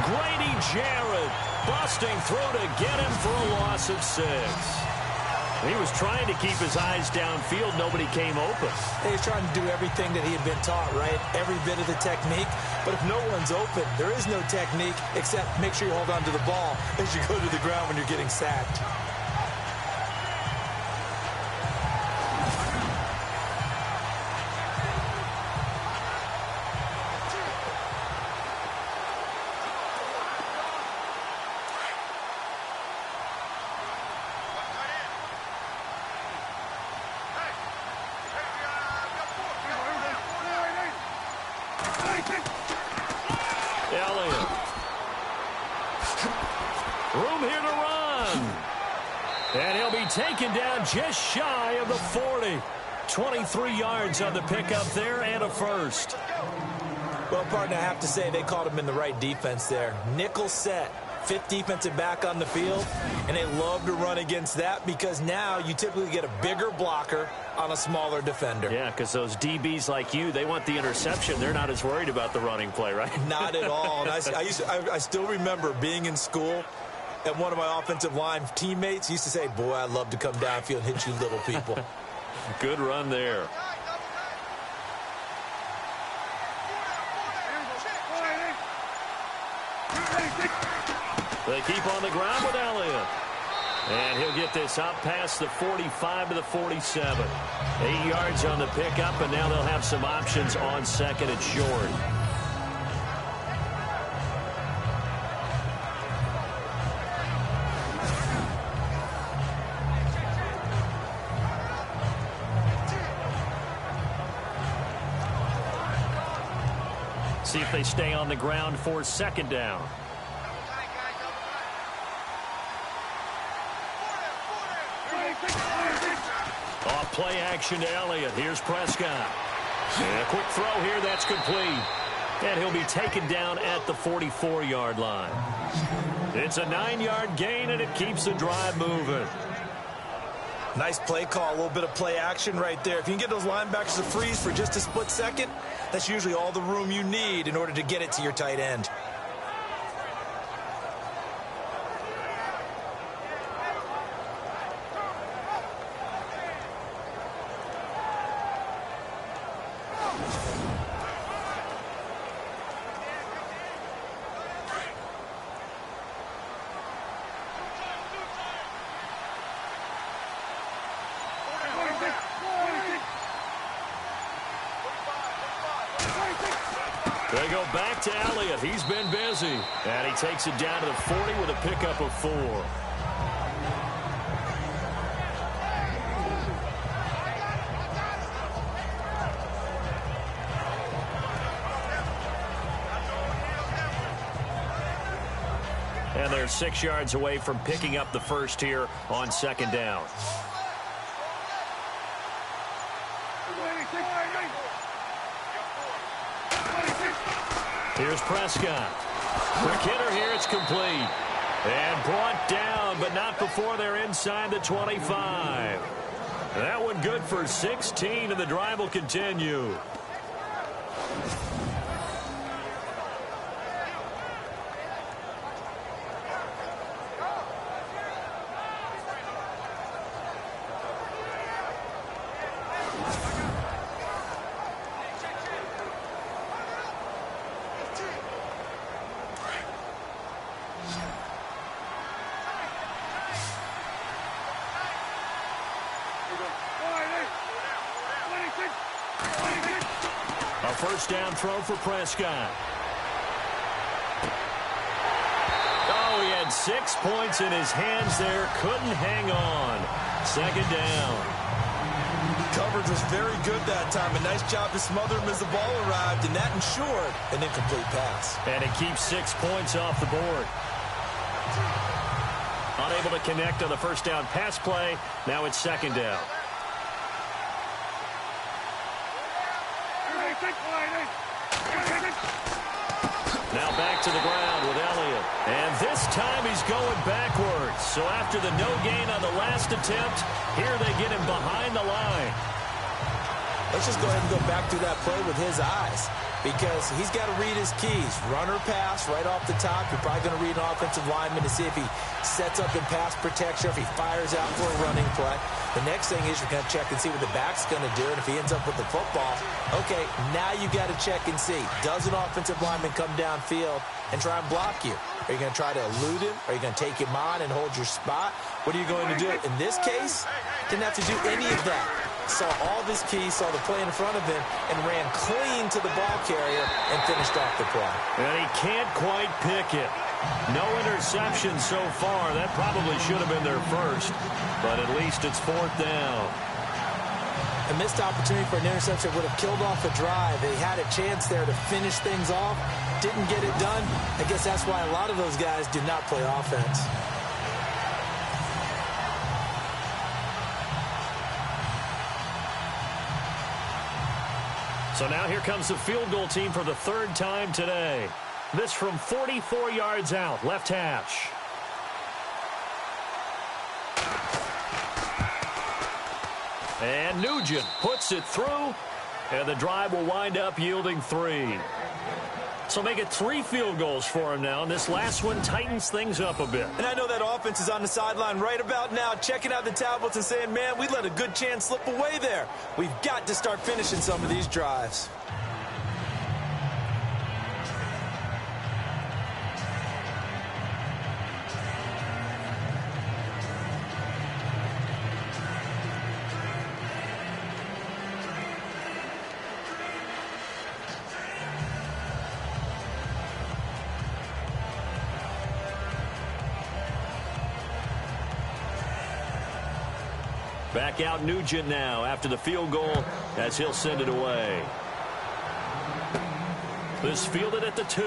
Grady Jarrett busting through to get him for a loss of 6. He was trying to keep his eyes downfield. Nobody came open. He was trying to do everything that he had been taught, right? Every bit of the technique. But if no one's open, there is no technique except make sure you hold on to the ball as you go to the ground when you're getting sacked. Elliott. Room here to run. And he'll be taken down just shy of the 40. 23 yards on the pickup there and a first. Well, partner, I have to say they called him in the right defense there. Nickel set. 5th defensive back on the field, and they love to run against that because now you typically get a bigger blocker on a smaller defender. Yeah, because those DBs like you, they want the interception. They're not as worried about the running play, right? Not at all. And I still remember being in school, and one of my offensive line teammates used to say, boy, I'd love to come downfield and hit you little people. Good run there. They keep on the ground with Elliott. And he'll get this out past the 45 to the 47. 8 yards on the pickup, and now they'll have some options on second and short. See if they stay on the ground for second down. Off play action to Elliott. Here's Prescott. And a quick throw here. That's complete. And he'll be taken down at the 44-yard line. It's a 9-yard gain, and it keeps the drive moving. Nice play call. A little bit of play action right there. If you can get those linebackers to freeze for just a split second, that's usually all the room you need in order to get it to your tight end. They go back to Elliott. He's been busy. And he takes it down to the 40 with a pickup of 4. And they're 6 yards away from picking up the first here on second down. Here's Prescott. Quick hitter here. It's complete. And brought down, but not before they're inside the 25. That one good for 16, and the drive will continue. A first down throw for Prescott. Oh, he had 6 points in his hands there. Couldn't hang on. Second down. Coverage was very good that time. A nice job to smother him as the ball arrived, and that ensured an incomplete pass. And it keeps 6 points off the board. Unable to connect on the first down pass play. Now it's second down. Now back to the ground with Elliott. And this time he's going backwards. So after the no gain on the last attempt, here they get him behind the line. Let's just go ahead and go back through that play with his eyes, because he's got to read his keys. Run or pass right off the top. You're probably going to read an offensive lineman to see if he sets up in pass protection, if he fires out for a running play. The next thing is you're going to check and see what the back's going to do, and if he ends up with the football, okay, now you got to check and see. Does an offensive lineman come downfield and try and block you? Are you going to try to elude him? Are you going to take him on and hold your spot? What are you going to do? In this case, didn't have to do any of that. Saw all of his keys, saw the play in front of him, and ran clean to the ball carrier and finished off the play. And he can't quite pick it. No interception so far. That probably should have been their first, but at least it's fourth down. A missed opportunity for an interception would have killed off a drive. They had a chance there to finish things off. Didn't get it done. I guess that's why a lot of those guys do not play offense. So now here comes the field goal team for the third time today. This from 44 yards out, left hash. And Nugent puts it through, and the drive will wind up yielding 3. So make it 3 field goals for him now, and this last one tightens things up a bit. And I know that offense is on the sideline right about now, checking out the tablets and saying, man, we let a good chance slip away there. We've got to start finishing some of these drives. Back out Nugent now after the field goal as he'll send it away. This fielded at the 2.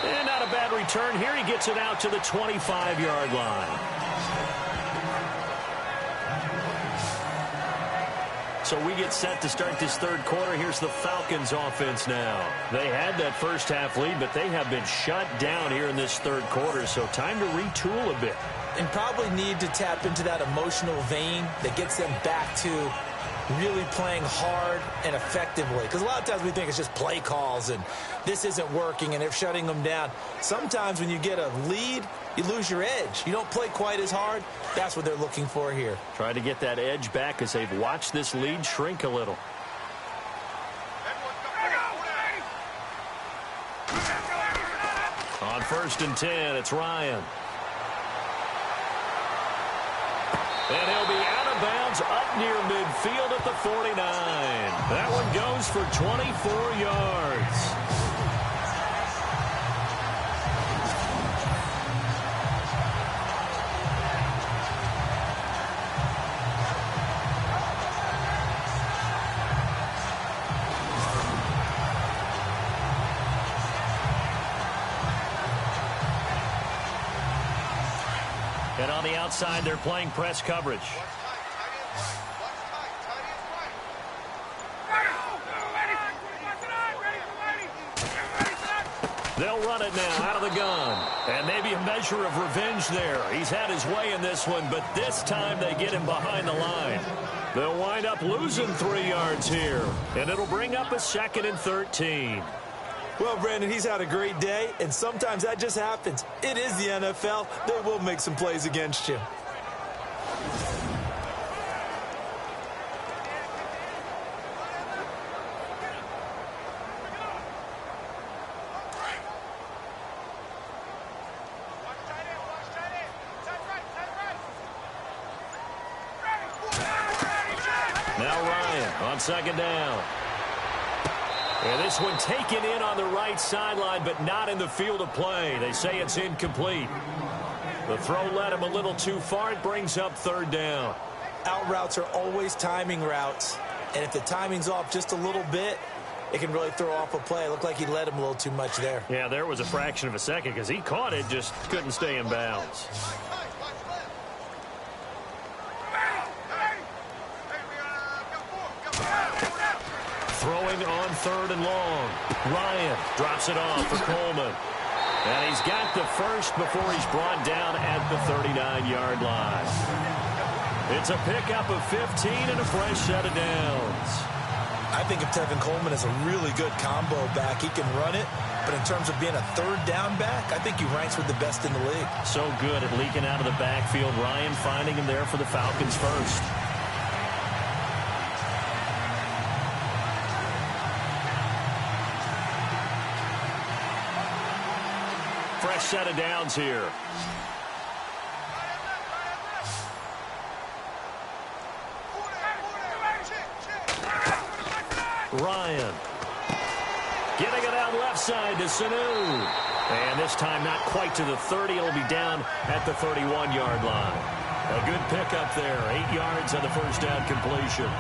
And not a bad return here. He gets it out to the 25-yard line. So we get set to start this third quarter. Here's the Falcons offense now. They had that first half lead, but they have been shut down here in this third quarter. So time to retool a bit. And probably need to tap into that emotional vein that gets them back to really playing hard and effectively. Because a lot of times we think it's just play calls and this isn't working and they're shutting them down. Sometimes when you get a lead, you lose your edge. You don't play quite as hard. That's what they're looking for here. Try to get that edge back as they've watched this lead shrink a little. On 1st and 10, it's Ryan. And he'll be out of bounds up near midfield at the 49. That one goes for 24 yards. And on the outside, they're playing press coverage. They'll run it now out of the gun. And maybe a measure of revenge there. He's had his way in this one, but this time they get him behind the line. They'll wind up losing 3 yards here. And it'll bring up a 2nd and 13. Well, Brandon, he's had a great day, and sometimes that just happens. It is the NFL. They will make some plays against you. Now Ryan on 2nd down. And this one taken in on the right sideline, but not in the field of play. They say it's incomplete. The throw led him a little too far. It brings up 3rd down. Out routes are always timing routes. And if the timing's off just a little bit, it can really throw off a play. It looked like he led him a little too much there. Yeah, there was a fraction of a second because he caught it, just couldn't stay in bounds. Throwing on 3rd and long. Ryan drops it off for Coleman. And he's got the first before he's brought down at the 39-yard line. It's a pickup of 15 and a fresh set of downs. I think of Tevin Coleman as a really good combo back. He can run it, but in terms of being a 3rd down back, I think he ranks with the best in the league. So good at leaking out of the backfield. Ryan finding him there for the Falcons first. Fresh set of downs here. Ryan getting it out left side to Sanu. And this time not quite to the 30. It'll be down at the 31-yard line. A good pickup there. 8 yards on the first down completion.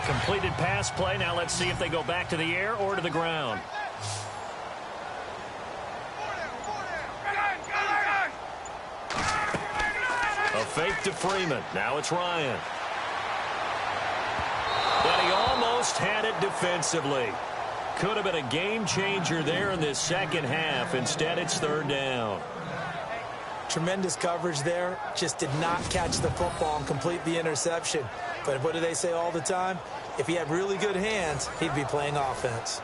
Completed pass play. Now let's see if they go back to the air or to the ground. A fake to Freeman. Now it's Ryan. And he almost had it defensively. Could have been a game changer there in this second half. Instead, it's third down. Tremendous coverage there. Just did not catch the football and complete the interception. But what do they say all the time? If he had really good hands, he'd be playing offense.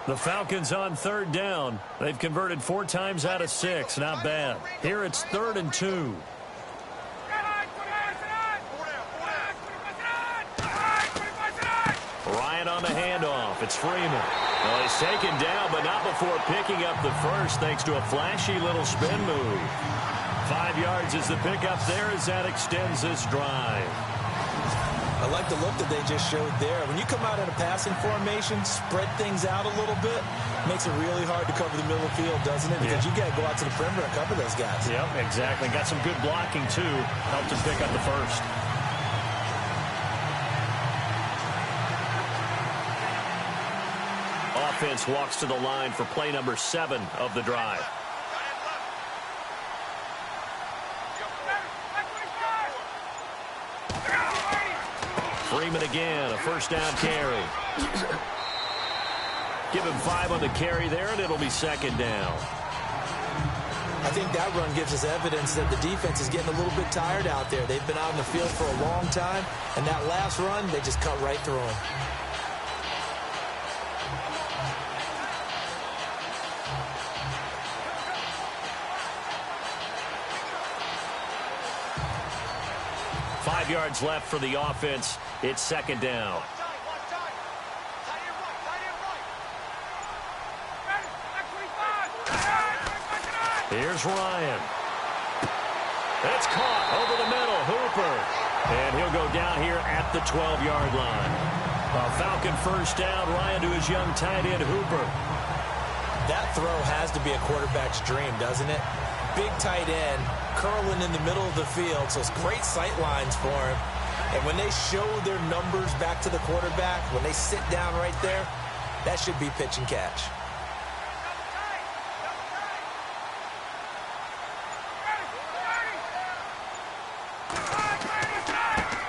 The Falcons on third down. They've converted 4 times out of 6. Not bad. Here it's 3rd and 2. Ryan on the handoff. It's Freeman. Well, he's taken down, but not before picking up the first thanks to a flashy little spin move. 5 yards is the pickup there as that extends this drive. I like the look that they just showed there. When you come out in a passing formation, spread things out a little bit, makes it really hard to cover the middle of the field, doesn't it? Because you got to go out to the perimeter and cover those guys. Yep, exactly. Got some good blocking, too. Helped him pick up the first. Offense walks to the line for play number 7 of the drive. Freeman again, a first down carry. Give him 5 on the carry there, and it'll be second down. I think that run gives us evidence that the defense is getting a little bit tired out there. They've been out in the field for a long time, and that last run, they just cut right through them. Yards left for the offense. It's second down. Here's Ryan. It's caught over the middle. Hooper. And he'll go down here at the 12-yard line. A Falcon first down. Ryan to his young tight end, Hooper. That throw has to be a quarterback's dream, doesn't it? Big tight end, curling in the middle of the field, so it's great sight lines for him. And when they show their numbers back to the quarterback, when they sit down right there, that should be pitch and catch.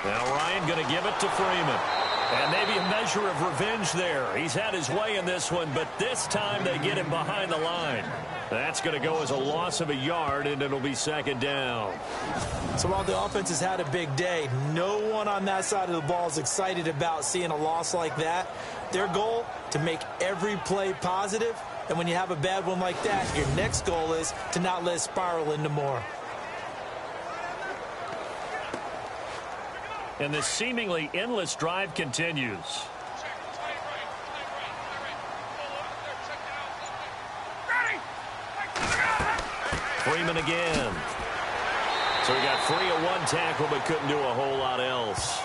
Now Ryan going to give it to Freeman. And maybe a measure of revenge there. He's had his way in this one, but this time they get him behind the line. That's going to go as a loss of a yard, and it'll be second down. So while the offense has had a big day, no one on that side of the ball is excited about seeing a loss like that. Their goal, to make every play positive, and when you have a bad one like that, your next goal is to not let it spiral into more. And this seemingly endless drive continues. Freeman again. So he got free of one tackle but couldn't do a whole lot else.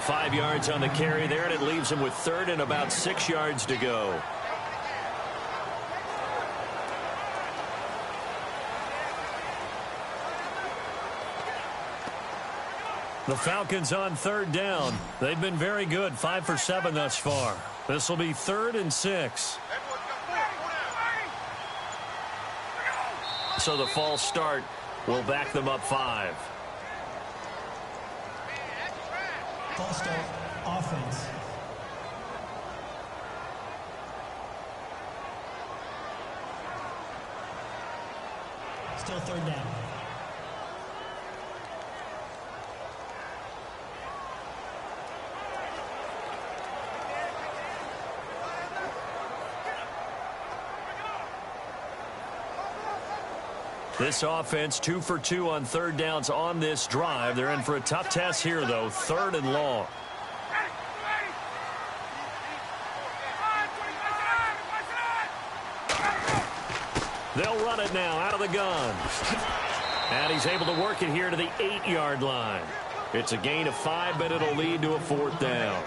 5 yards on the carry there, and it leaves him with 3rd and about 6 yards to go. The Falcons on 3rd down. They've been very good, 5 for 7 thus far. This will be 3rd and 6. So the false start will back them up 5. False start, offense. Still 3rd down. This offense 2 for 2 on 3rd downs on this drive. They're in for a tough test here, though. 3rd and long. They'll run it now out of the gun. And he's able to work it here to the 8-yard line. It's a gain of 5, but it'll lead to a 4th down.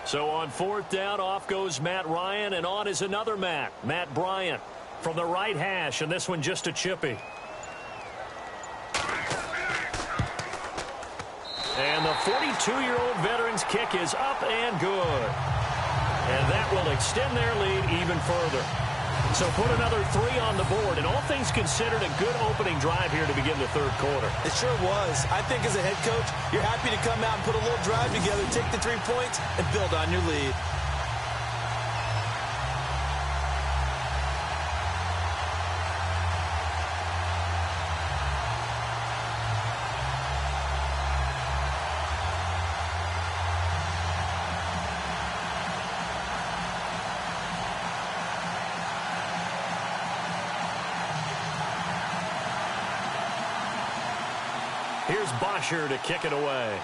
So on 4th down, off goes Matt Ryan, and on is another Matt Bryant from the right hash, and this one just a chippy. And the 42-year-old veteran's kick is up and good. And that will extend their lead even further. So put another 3 on the board, and all things considered, a good opening drive here to begin the 3rd quarter. It sure was. I think as a head coach, you're happy to come out and put a little drive together, take the 3 points, and build on your lead. Here's Bosher to kick it away.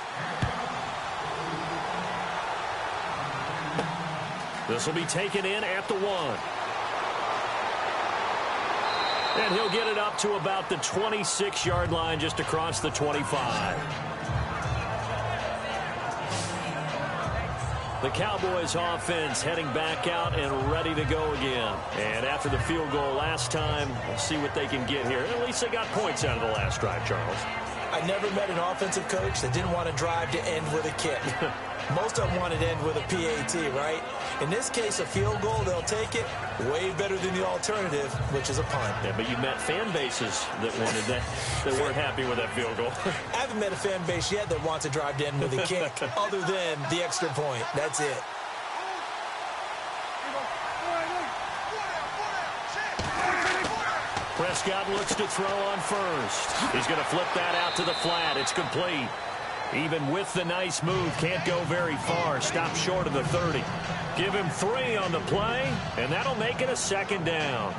This will be taken in at the 1. And he'll get it up to about the 26-yard line, just across the 25. The Cowboys offense heading back out and ready to go again. And after the field goal last time, we'll see what they can get here. At least they got points out of the last drive, Charles. I never met an offensive coach that didn't want to drive to end with a kick. Most of them wanted to end with a PAT, right? In this case, a field goal, they'll take it. Way better than the alternative, which is a punt. Yeah, but you met fan bases that wanted that, that weren't happy with that field goal. I haven't met a fan base yet that wants to drive to end with a kick, other than the extra point. That's it. Prescott looks to throw on first. He's going to flip that out to the flat. It's complete. Even with the nice move, can't go very far. Stop short of the 30. Give him 3 on the play, and that'll make it a 2nd down.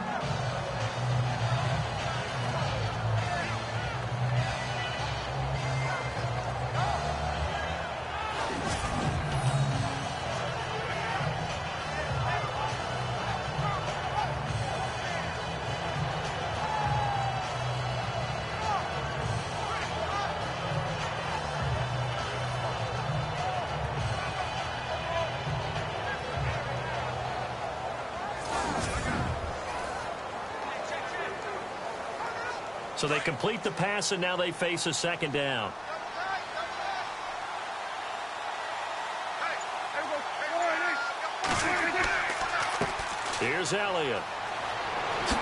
So they complete the pass, and now they face a 2nd down. Here's Elliott.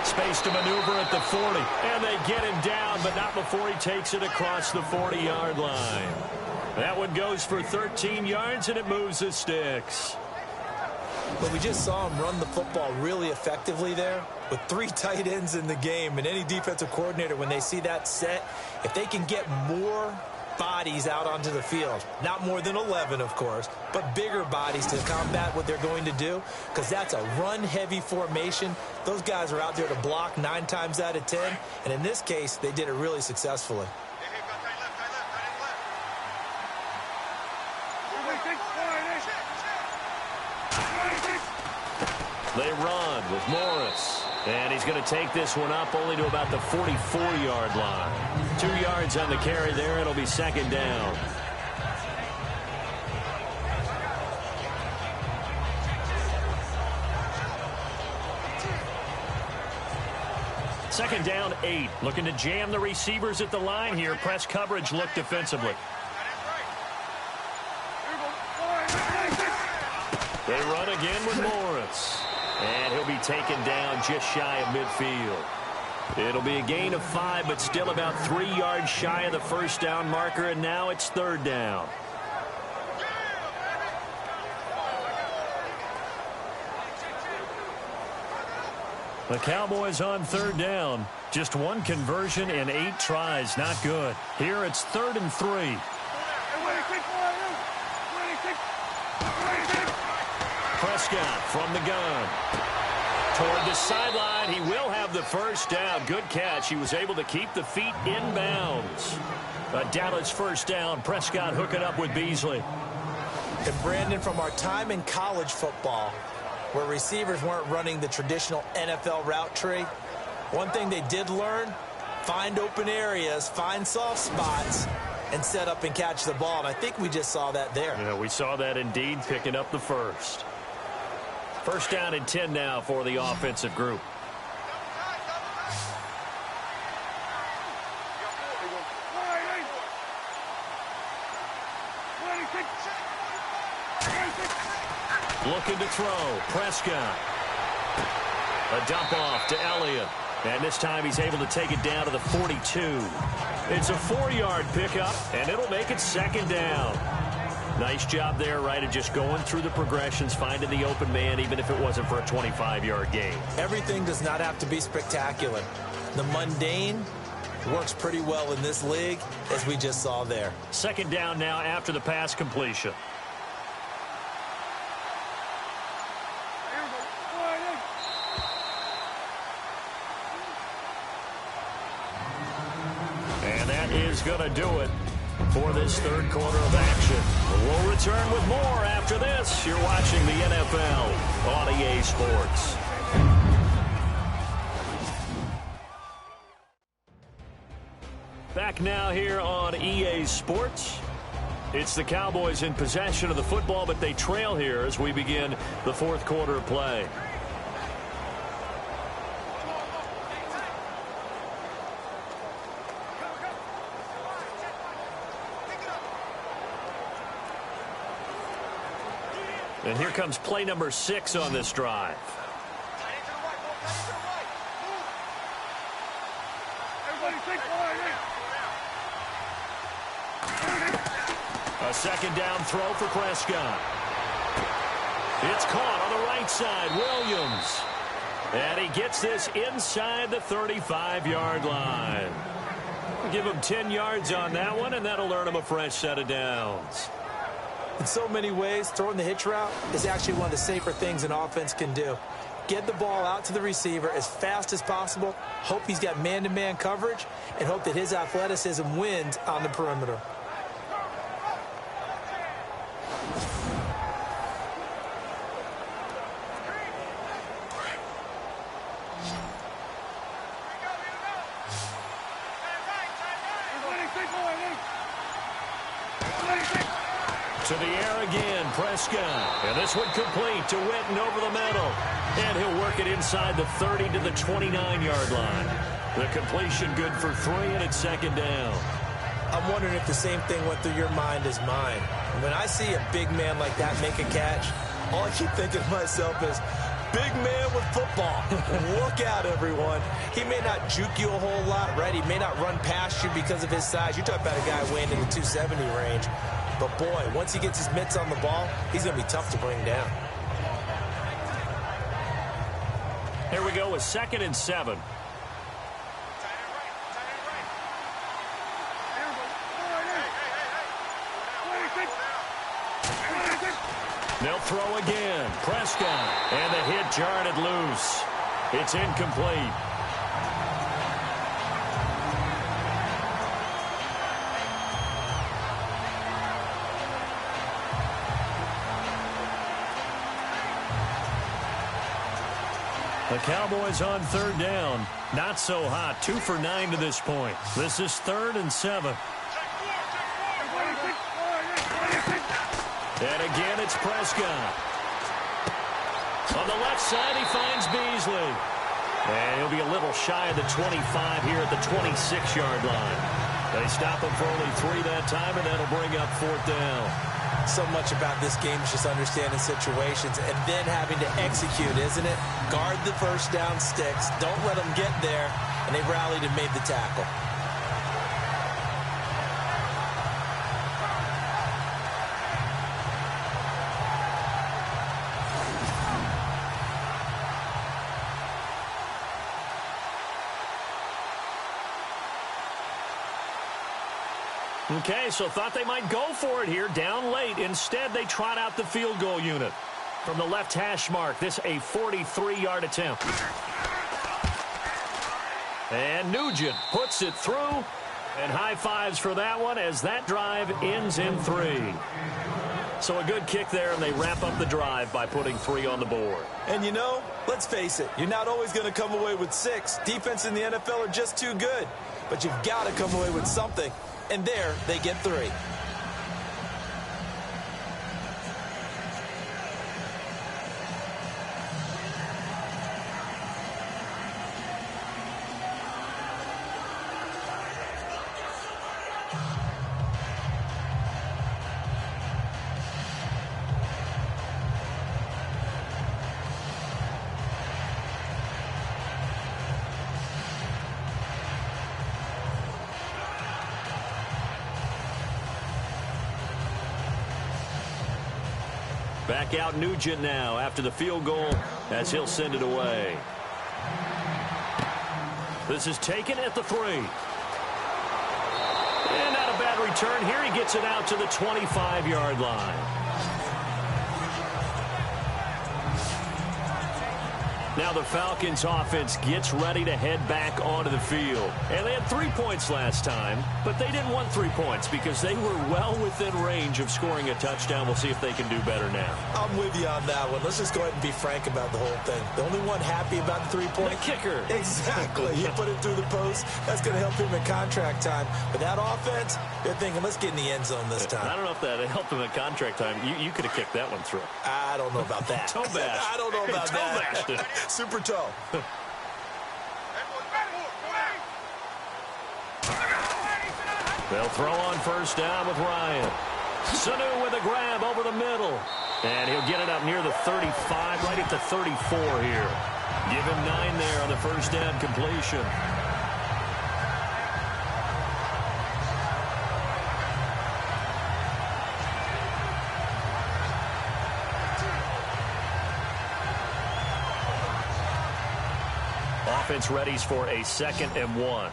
Space to maneuver at the 40. And they get him down, but not before he takes it across the 40-yard line. That one goes for 13 yards, and it moves the sticks. But we just saw him run the football really effectively there with 3 tight ends in the game. And any defensive coordinator, when they see that set, if they can get more bodies out onto the field, not more than 11, of course, but bigger bodies to combat what they're going to do, because that's a run-heavy formation. Those guys are out there to block 9 times out of 10. And in this case, they did it really successfully. They run with Morris. And he's going to take this one up only to about the 44-yard line. 2 yards on the carry there. It'll be 2nd down. Second down, 8. Looking to jam the receivers at the line here. Press coverage look defensively. They run again with Morris. And he'll be taken down just shy of midfield. It'll be a gain of 5, but still about 3 yards shy of the first down marker, and now it's 3rd down. The Cowboys on 3rd down. Just 1 conversion in 8 tries. Not good. Here it's 3rd and 3. Prescott from the gun. Toward the sideline, he will have the first down. Good catch. He was able to keep the feet in bounds. A Dallas first down. Prescott hooking up with Beasley. And Brandon, from our time in college football, where receivers weren't running the traditional NFL route tree, one thing they did learn, find open areas, find soft spots, and set up and catch the ball. And I think we just saw that there. Yeah, we saw that indeed, picking up the first. First down and 10 now for the offensive group. Looking to throw. Prescott. A dump off to Elliott. And this time he's able to take it down to the 42. It's a 4-yard pickup, and it'll make it second down. Nice job there, right, of just going through the progressions, finding the open man, even if it wasn't for a 25-yard gain. Everything does not have to be spectacular. The mundane works pretty well in this league, as we just saw there. Second down now after the pass completion. And that is going to do it for this third quarter of action. We'll return with more after this. You're watching the NFL on EA Sports. Back now here on EA Sports. It's the Cowboys in possession of the football, but they trail here as we begin the fourth quarter of play. And here comes play number 6 on this drive. A second down throw for Prescott. It's caught on the right side. Williams. And he gets this inside the 35-yard line. Give him 10 yards on that one, and that'll earn him a fresh set of downs. In so many ways, throwing the hitch route is actually one of the safer things an offense can do. Get the ball out to the receiver as fast as possible, hope he's got man-to-man coverage, and hope that his athleticism wins on the perimeter. To the air again, Prescott. And this one complete to Witten over the middle. And he'll work it inside the 30 to the 29-yard line. The completion good for 3, and it's second down. I'm wondering if the same thing went through your mind as mine. When I see a big man like that make a catch, all I keep thinking to myself is, big man with football. Look out, everyone. He may not juke you a whole lot, right? He may not run past you because of his size. You're talking about a guy weighing in the 270 range. But, boy, once he gets his mitts on the ball, he's going to be tough to bring down. Here we go with 2nd and 7. They'll throw again. Prescott. And the hit jarred loose. It's incomplete. The Cowboys on third down. Not so hot. 2 for 9 to this point. This is 3rd and 7. And again, it's Prescott. On the left side, he finds Beasley. And he'll be a little shy of the 25 here at the 26-yard line. They stop him for only 3 that time, and that'll bring up 4th down. So much about this game is just understanding situations and then having to execute, isn't it? Guard the first down sticks. Don't let them get there. And they rallied and made the tackle. Okay, so thought they might go for it here, down late. Instead, they trot out the field goal unit. From the left hash mark, this a 43-yard attempt. And Nugent puts it through. And high fives for that one as that drive ends in 3. So a good kick there, and they wrap up the drive by putting 3 on the board. And you know, let's face it, you're not always going to come away with 6. Defense in the NFL are just too good. But you've got to come away with something. And there, they get 3. Back out Nugent now after the field goal as he'll send it away. This is taken at the 3. And not a bad return here. He gets it out to the 25-yard line. Now the Falcons offense gets ready to head back onto the field. And they had 3 points last time, but they didn't want 3 points because they were well within range of scoring a touchdown. We'll see if they can do better now. I'm with you on that one. Let's just go ahead and be frank about the whole thing. The only one happy about the 3-point? The kicker. Exactly. He put it through the post. That's going to help him in contract time. But that offense, they're thinking, let's get in the end zone this time. I don't know if that helped him in contract time. You could have kicked that one through. I don't know about that. Toe bash. I don't know about toe that. Bashed it. Super toe. They'll throw on first down with Ryan. Sanu with a grab over the middle. And he'll get it up near the 35, right at the 34 here. Give him 9 there on the first down completion. Offense readies for a 2nd and 1.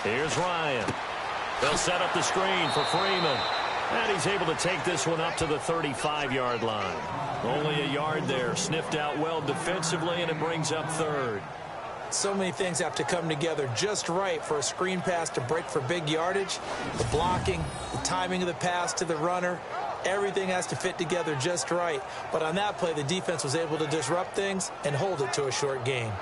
Here's Ryan. They'll set up the screen for Freeman. And he's able to take this one up to the 35-yard line. Only a yard there. Sniffed out well defensively, and it brings up 3rd. So many things have to come together just right for a screen pass to break for big yardage. The blocking, the timing of the pass to the runner, everything has to fit together just right. But on that play, the defense was able to disrupt things and hold it to a short gain.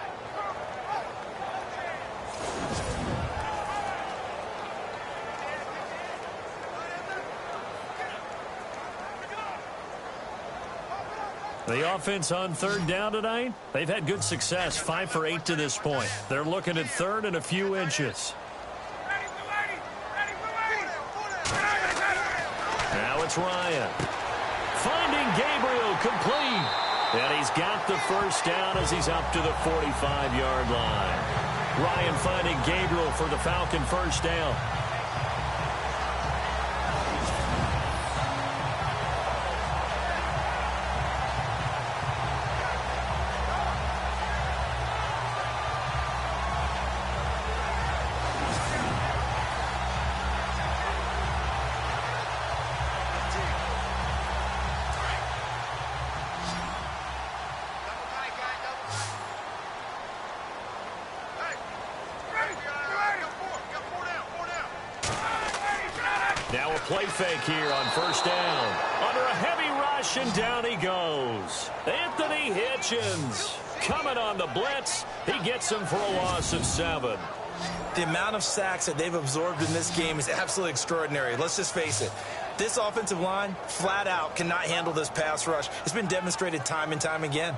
The offense on 3rd down tonight, they've had good success, 5 for 8 to this point. They're looking at 3rd and a few inches. Now it's Ryan. Finding Gabriel complete. And he's got the first down as he's up to the 45-yard line. Ryan finding Gabriel for the Falcon first down. Now a play fake here on first down. Under a heavy rush, and down he goes. Anthony Hitchens coming on the blitz. He gets him for a loss of 7. The amount of sacks that they've absorbed in this game is absolutely extraordinary. Let's just face it. This offensive line, flat out, cannot handle this pass rush. It's been demonstrated time and time again.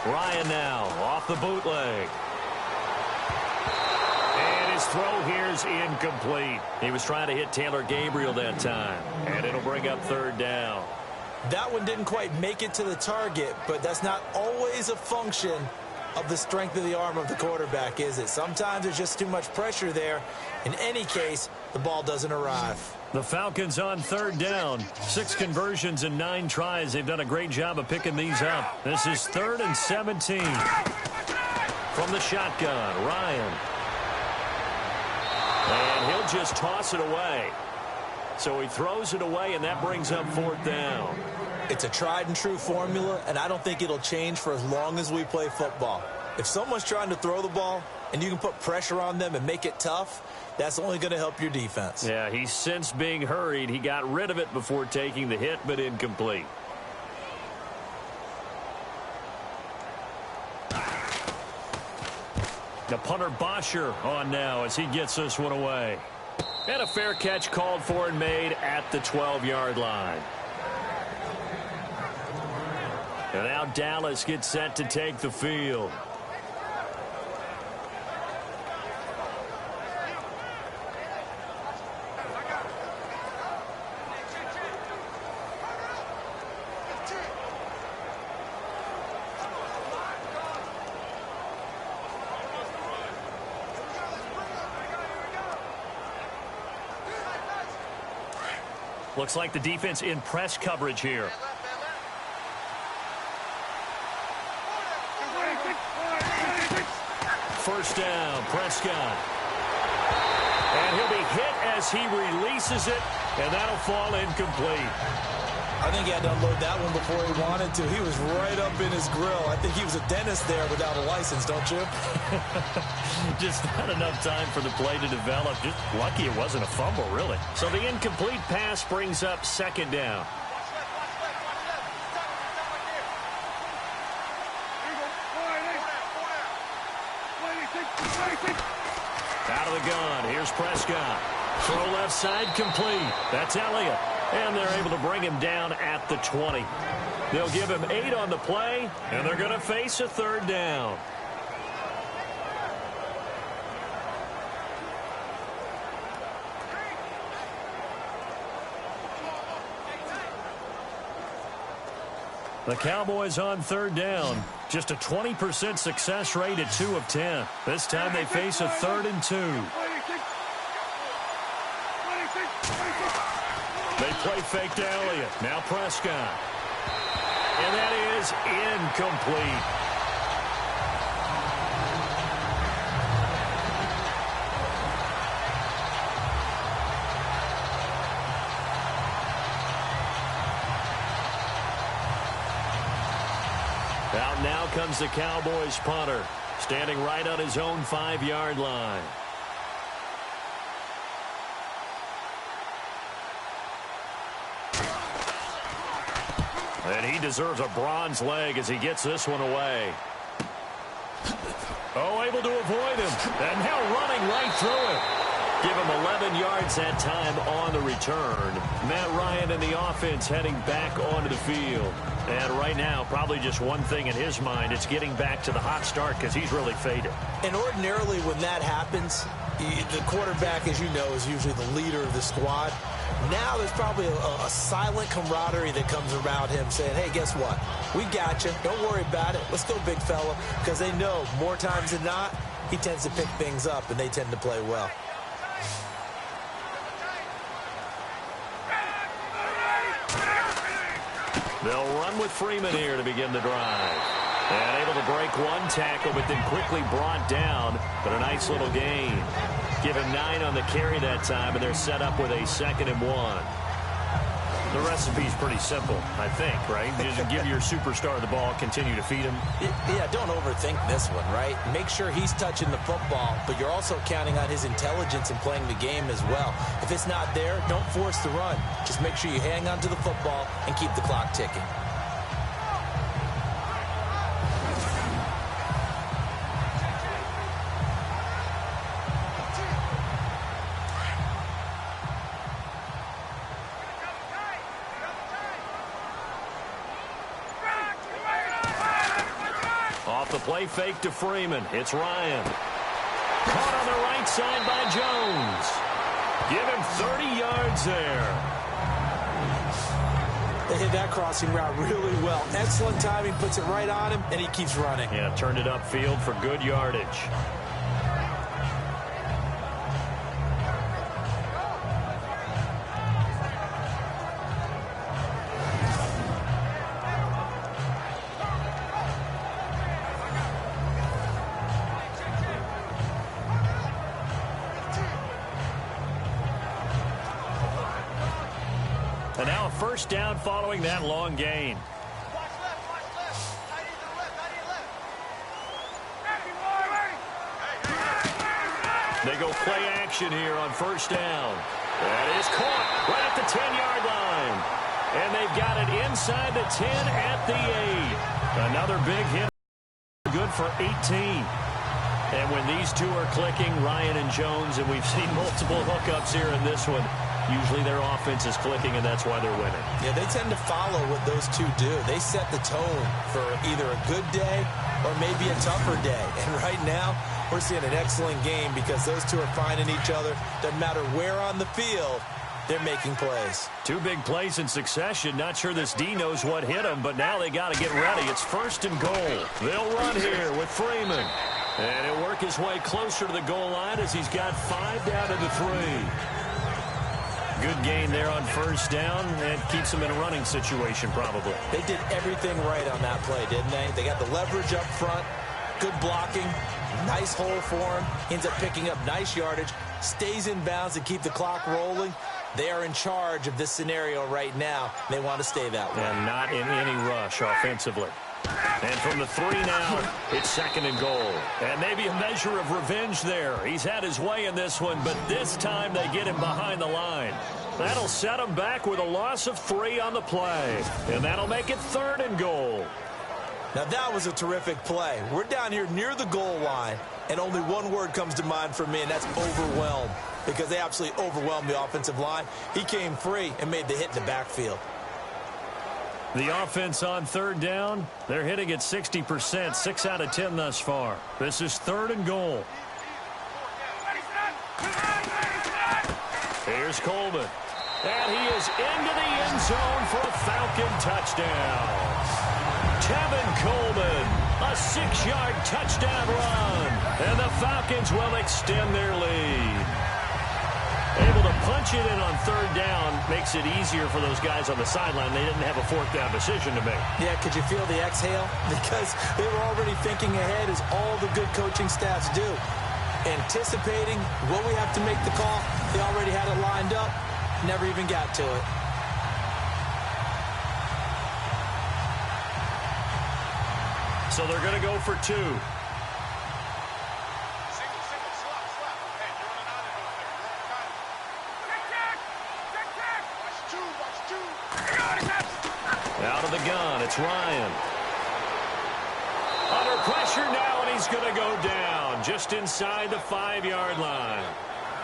Ryan now off the bootleg. And his throw here's incomplete. He was trying to hit Taylor Gabriel that time. And it'll bring up 3rd down. That one didn't quite make it to the target, but that's not always a function of the strength of the arm of the quarterback, is it? Sometimes there's just too much pressure there. In any case, the ball doesn't arrive. The Falcons on third down. 6 conversions and 9 tries. They've done a great job of picking these up. This is 3rd and 17. From the shotgun, Ryan. And he'll just toss it away. So he throws it away, and that brings up 4th down. It's a tried-and-true formula, and I don't think it'll change for as long as we play football. If someone's trying to throw the ball and you can put pressure on them and make it tough, that's only going to help your defense. Yeah, he's since being hurried. He got rid of it before taking the hit, but incomplete. The punter Bosher on now as he gets this one away. And a fair catch called for and made at the 12-yard line. And now Dallas gets set to take the field. Looks like the defense in press coverage here. First down, Prescott. And he'll be hit as he releases it, and that'll fall incomplete. I think he had to unload that one before he wanted to. He was right up in his grill. I think he was a dentist there without a license, don't you? Just not enough time for the play to develop. Just lucky it wasn't a fumble, really. So the incomplete pass brings up 2nd down. Out of the gun. Here's Prescott. Throw left side complete. That's Elliott. And they're able to bring him down at the 20. They'll give him 8 on the play, and they're going to face a 3rd down. The Cowboys on 3rd down. Just a 20% success rate at 2 of 10. This time they face a 3rd and 2. They play fake to Elliott. Now Prescott. And that is incomplete. Out now comes the Cowboys punter, standing right on his own 5-yard line. And he deserves a bronze leg as he gets this one away. Oh, able to avoid him. And now running right through it. Give him 11 yards that time on the return. Matt Ryan and the offense heading back onto the field. And right now, probably just one thing in his mind. It's getting back to the hot start because he's really faded. And ordinarily when that happens, the quarterback, as you know, is usually the leader of the squad. Now there's probably a silent camaraderie that comes around him saying, hey, guess what? We got you. Don't worry about it. Let's go, big fella. Because they know more times than not, he tends to pick things up, and they tend to play well. They'll run with Freeman here to begin the drive. And able to break one tackle, but then quickly brought down. But a nice little gain. Give him 9 on the carry that time, and they're set up with a 2nd and 1. The recipe's pretty simple, I think, right? You just give your superstar the ball, continue to feed him. Yeah, don't overthink this one, right? Make sure he's touching the football, but you're also counting on his intelligence in playing the game as well. If it's not there, don't force the run. Just make sure you hang on to the football and keep the clock ticking. Off the play fake to Freeman. It's Ryan. Caught on the right side by Jones. Give him 30 yards there. They hit that crossing route really well. Excellent timing, puts it right on him, and he keeps running. Yeah, turned it upfield for good yardage. And now a first down following that long gain. They go play action here on first down. That is caught right at the 10-yard line. And they've got it inside the 10 at the 8. Another big hit. Good for 18. And when these two are clicking, Ryan and Jones, and we've seen multiple hookups here in this one, usually their offense is clicking, and that's why they're winning. Yeah, they tend to follow what those two do. They set the tone for either a good day or maybe a tougher day. And right now, we're seeing an excellent game because those two are finding each other. Doesn't matter where on the field, they're making plays. Two big plays in succession. Not sure this D knows what hit him, but now they got to get ready. It's first and goal. They'll run here with Freeman. And he'll work his way closer to the goal line as he's got 5 down to the 3. Good gain there on first down, and keeps him in a running situation probably. They did everything right on that play, didn't they? They got the leverage up front, good blocking, nice hole for him. Ends up picking up nice yardage, stays in bounds to keep the clock rolling. They are in charge of this scenario right now. They want to stay that way. And not in any rush offensively. And from the 3 now, it's second and goal. And maybe a measure of revenge there. He's had his way in this one, but this time they get him behind the line. That'll set him back with a loss of 3 on the play. And that'll make it third and goal. Now that was a terrific play. We're down here near the goal line, and only one word comes to mind for me, and that's overwhelmed. Because they absolutely overwhelmed the offensive line. He came free and made the hit in the backfield. The offense on third down, they're hitting at 60%, 6 out of 10 thus far. This is third and goal. Here's Coleman. And he is into the end zone for a Falcon touchdown. Tevin Coleman, a 6-yard touchdown run. And the Falcons will extend their lead. Able to punch it in on third down makes it easier for those guys on the sideline. They didn't have a fourth down decision to make. Yeah, could you feel the exhale? Because they were already thinking ahead, as all the good coaching staffs do. Anticipating what we have to make the call. They already had it lined up. Never even got to it. So they're going to go for 2. Out of the gun, it's Ryan. Under pressure now, and he's going to go down just inside the 5-yard line.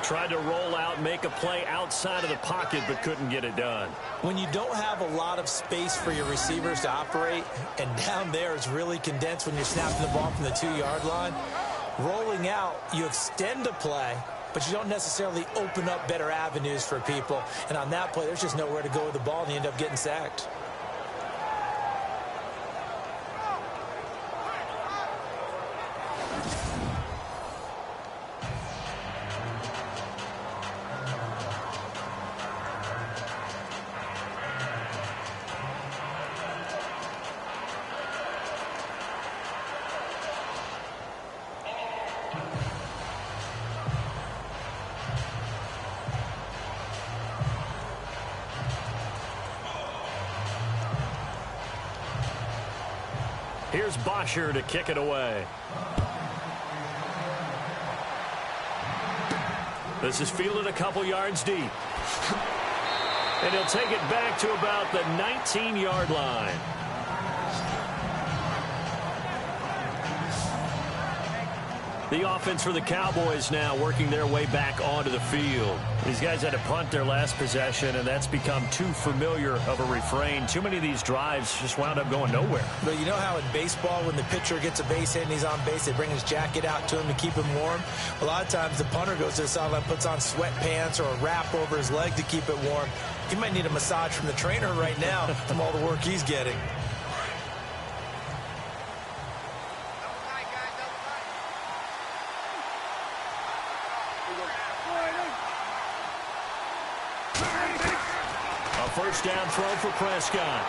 Tried to roll out, make a play outside of the pocket, but couldn't get it done. When you don't have a lot of space for your receivers to operate, and down there is really condensed when you're snapping the ball from the 2-yard line, rolling out, you extend a play, but you don't necessarily open up better avenues for people. And on that play, there's just nowhere to go with the ball, and you end up getting sacked. Here's Bosher to kick it away. This is fielded a couple yards deep. And he'll take it back to about the 19-yard line. The offense for the Cowboys now working their way back onto the field. These guys had to punt their last possession, and that's become too familiar of a refrain. Too many of these drives just wound up going nowhere. But you know how in baseball, when the pitcher gets a base hit and he's on base, they bring his jacket out to him to keep him warm? A lot of times the punter goes to the sideline, puts on sweatpants or a wrap over his leg to keep it warm. He might need a massage from the trainer right now from all the work he's getting. First down throw for Prescott.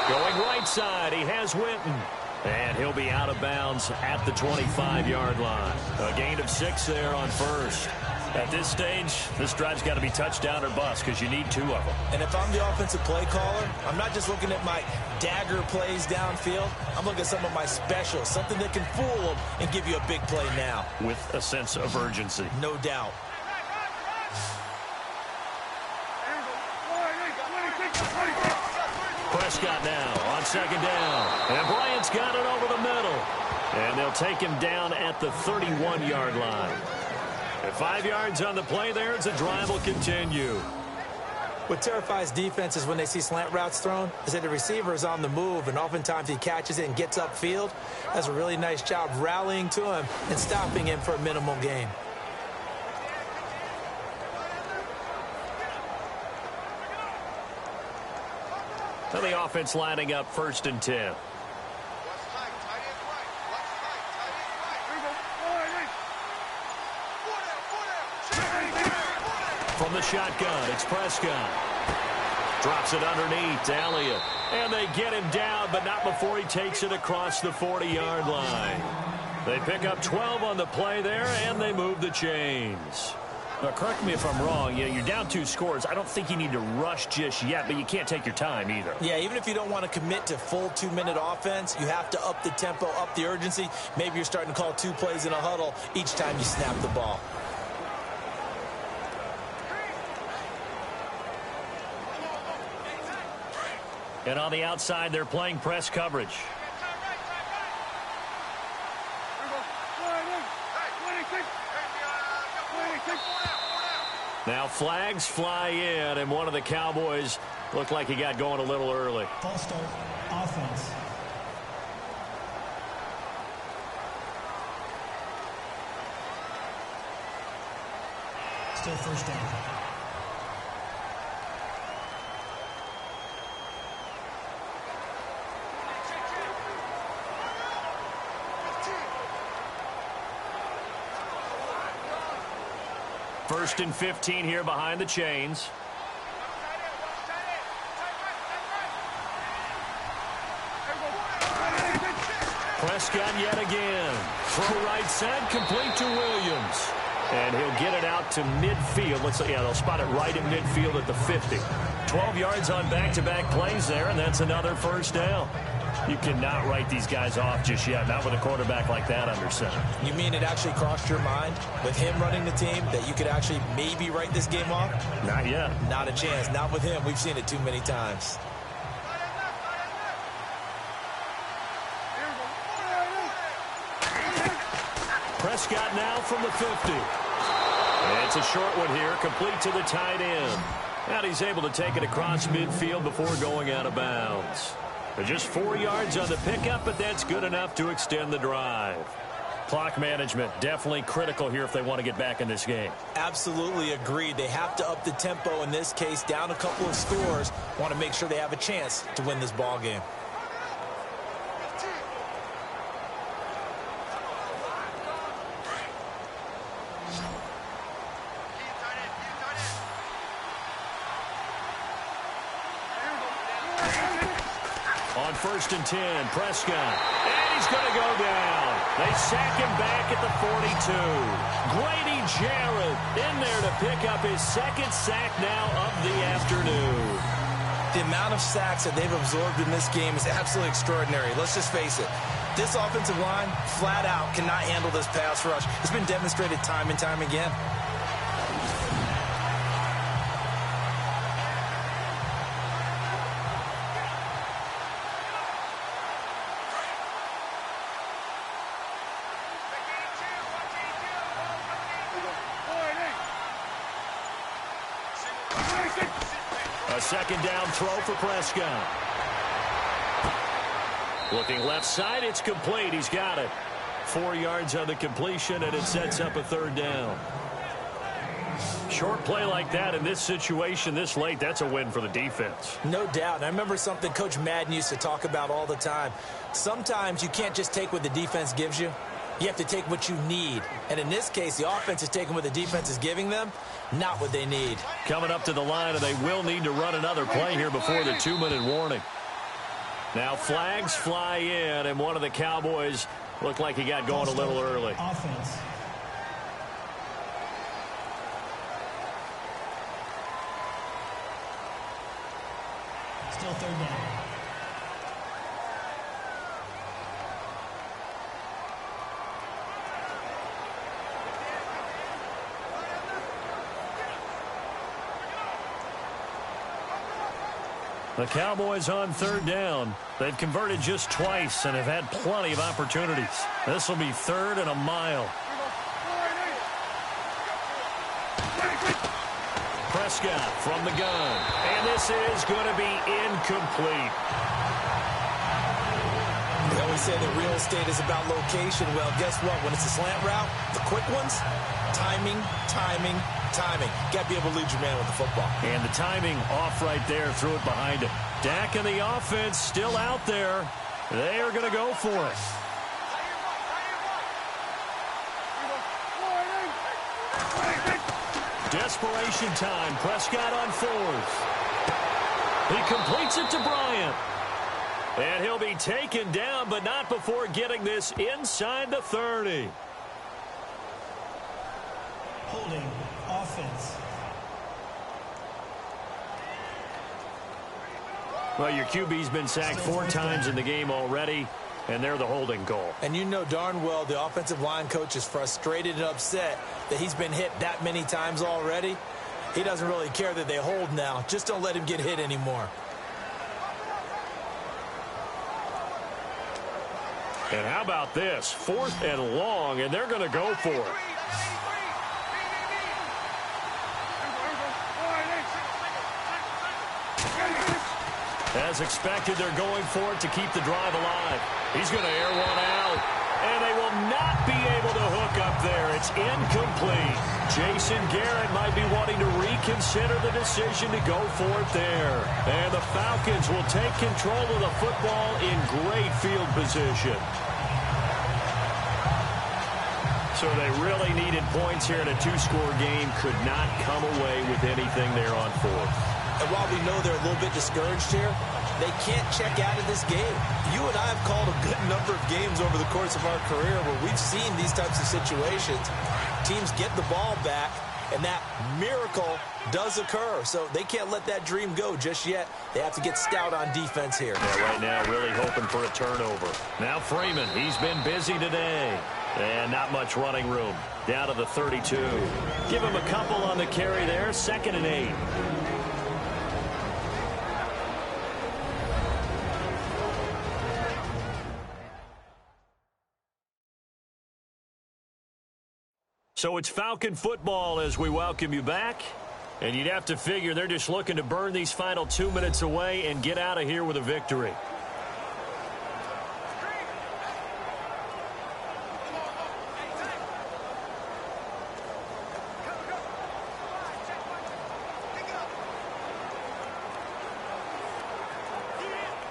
Going right side, he has Winton. And he'll be out of bounds at the 25-yard line. A gain of 6 there on first. At this stage, this drive's got to be touchdown or bust because you need 2 of them. And if I'm the offensive play caller, I'm not just looking at my dagger plays downfield. I'm looking at some of my specials, something that can fool them and give you a big play now. With a sense of urgency. No doubt. Prescott now on second down. And Bryant's got it over the middle. And they'll take him down at the 31-yard line. At 5 yards on the play there, as the drive will continue. What terrifies defenses when they see slant routes thrown is that the receiver is on the move, and oftentimes he catches it and gets upfield. Does a really nice job rallying to him and stopping him for a minimal gain. And the offense lining up 1st and 10. From the shotgun, it's Prescott. Drops it underneath to Elliott. And they get him down, but not before he takes it across the 40-yard line. They pick up 12 on the play there, and they move the chains. Now, correct me if I'm wrong. You're down 2 scores. I don't think you need to rush just yet, but you can't take your time either. Yeah, even if you don't want to commit to full 2-minute offense, you have to up the tempo, up the urgency. Maybe you're starting to call 2 plays in a huddle each time you snap the ball. And on the outside, they're playing press coverage. Now flags fly in, and one of the Cowboys looked like he got going a little early. False start, offense. Still first down. First and 15 here behind the chains. Prescott yet again. Throw right side, complete to Williams. And he'll get it out to midfield. They'll spot it right in midfield at the 50. 12 yards on back-to-back plays there, and that's another first down. You cannot write these guys off just yet, not with a quarterback like that under center. You mean it actually crossed your mind with him running the team that you could actually maybe write this game off? Not yet. Not a chance. Not with him. We've seen it too many times. Prescott now from the 50. And it's a short one here, complete to the tight end. And he's able to take it across midfield before going out of bounds. Just 4 yards on the pickup, but that's good enough to extend the drive. Clock management definitely critical here if they want to get back in this game. Absolutely agreed. They have to up the tempo in this case, down a couple of scores. Want to make sure they have a chance to win this ball game. On 1st and 10, Prescott. And he's going to go down. They sack him back at the 42. Grady Jarrett in there to pick up his 2nd sack now of the afternoon. The amount of sacks that they've absorbed in this game is absolutely extraordinary. Let's just face it. This offensive line, flat out, cannot handle this pass rush. It's been demonstrated time and time again. A second down throw for Prescott. Looking left side, it's complete. He's got it. 4 yards on the completion, and it sets up a third down. Short play like that in this situation this late, that's a win for the defense. No doubt. I remember something Coach Madden used to talk about all the time. Sometimes you can't just take what the defense gives you. You have to take what you need. And in this case, the offense is taking what the defense is giving them, not what they need. Coming up to the line, and they will need to run another play here before the 2-minute warning. Now flags fly in, and one of the Cowboys looked like he got going a little early. Offense. Still third down. The Cowboys on third down. They've converted just twice and have had plenty of opportunities. This will be 3rd and a mile. Prescott from the gun. And this is going to be incomplete. They always say that real estate is about location. Well, guess what? When it's a slant route, the quick ones, timing, timing, timing. Got to be able to lead your man with the football. And the timing off right there, threw it behind him. Dak and the offense still out there. They are going to go for it. Desperation time. Prescott on 4th. He completes it to Bryant. And he'll be taken down, but not before getting this inside the 30. Holding. Offense. Well, your QB's been sacked 4 times in the game already, and they're the holding goal. And you know darn well the offensive line coach is frustrated and upset that he's been hit that many times already. He doesn't really care that they hold now. Just don't let him get hit anymore. And how about this? 4th and long, and they're going to go for it. As expected, they're going for it to keep the drive alive. He's going to air one out, and they will not be able to hook up there. It's incomplete. Jason Garrett might be wanting to reconsider the decision to go for it there. And the Falcons will take control of the football in great field position. So they really needed points here in a 2-score game. Could not come away with anything there on 4th. And while we know they're a little bit discouraged here, they can't check out of this game. You and I have called a good number of games over the course of our career where we've seen these types of situations. Teams get the ball back, and that miracle does occur. So they can't let that dream go just yet. They have to get stout on defense here. Yeah, right now really hoping for a turnover. Now Freeman, he's been busy today. And not much running room. Down to the 32. Give him a couple on the carry there. 2nd and 8. So it's Falcon football as we welcome you back. And you'd have to figure they're just looking to burn these final 2 minutes away and get out of here with a victory.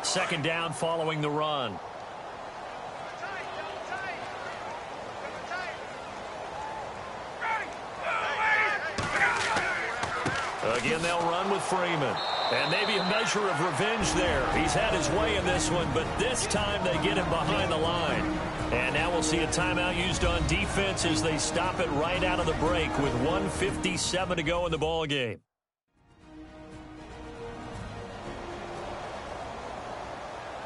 Second down following the run. Again, they'll run with Freeman. And maybe a measure of revenge there. He's had his way in this one, but this time they get him behind the line. And now we'll see a timeout used on defense as they stop it right out of the break with 1:57 to go in the ballgame.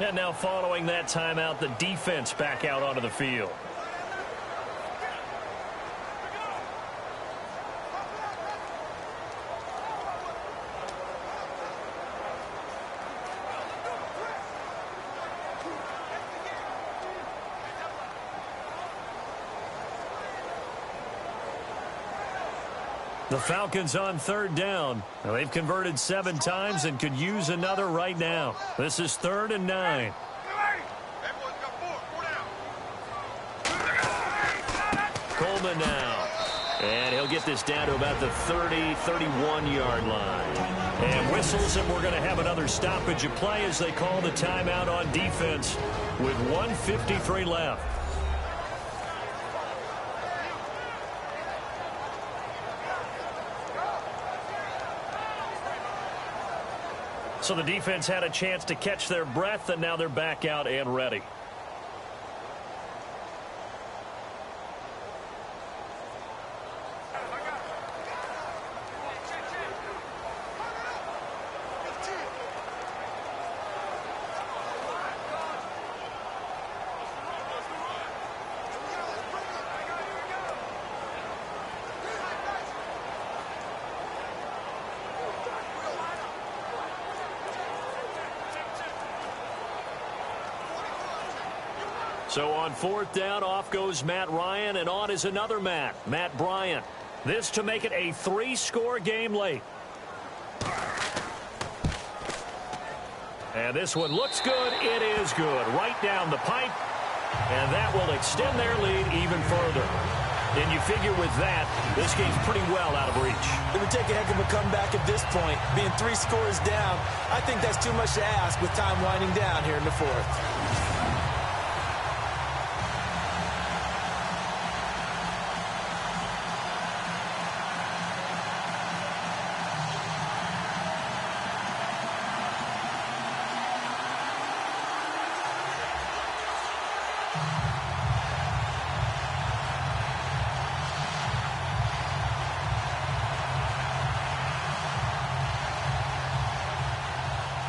And now following that timeout, the defense back out onto the field. The Falcons on third down. Now, they've converted 7 times and could use another right now. This is 3rd and 9. Coleman now. And he'll get this down to about the 30, 31-yard line. And whistles, and we're going to have another stoppage of play as they call the timeout on defense with 1:53 left. So the defense had a chance to catch their breath, and now they're back out and ready. So on 4th down, off goes Matt Ryan, and on is another Matt Bryant. This to make it a 3-score game late. And this one looks good. It is good. Right down the pipe. And that will extend their lead even further. And you figure with that, this game's pretty well out of reach. It would take a heck of a comeback at this point. Being 3 scores down, I think that's too much to ask with time winding down here in the 4th.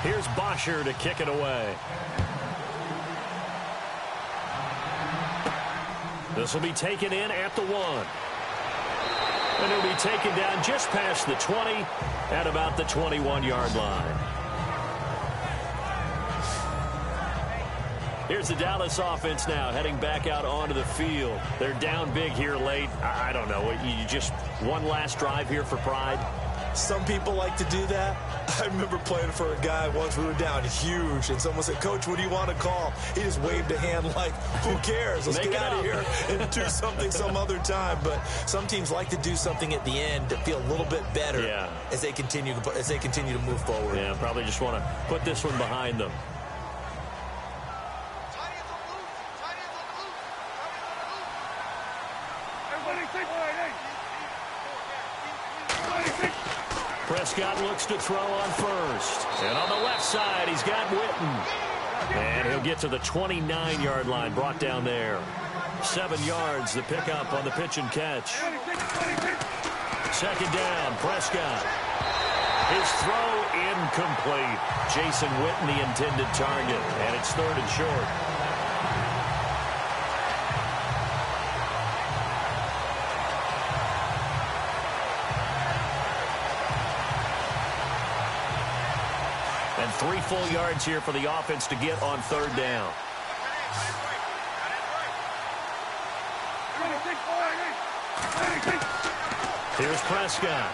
Here's Bosher to kick it away. This will be taken in at the 1. And it'll be taken down just past the 20 at about the 21-yard line. Here's the Dallas offense now heading back out onto the field. They're down big here late. I don't know. You just one last drive here for pride? Some people like to do that. I remember playing for a guy once. We were down huge, and someone said, "Coach, what do you want to call?" He just waved a hand like, who cares? Let's get out of here and do something some other time. But some teams like to do something at the end to feel a little bit better as they continue to move forward. Yeah, probably just want to put this one behind them. Prescott looks to throw on first. And on the left side, he's got Witten. And he'll get to the 29-yard line, brought down there. 7 yards, the pickup on the pitch and catch. 2nd down, Prescott. His throw incomplete. Jason Witten, the intended target. And it's 3rd and short. And 3 full yards here for the offense to get on 3rd down. Here's Prescott.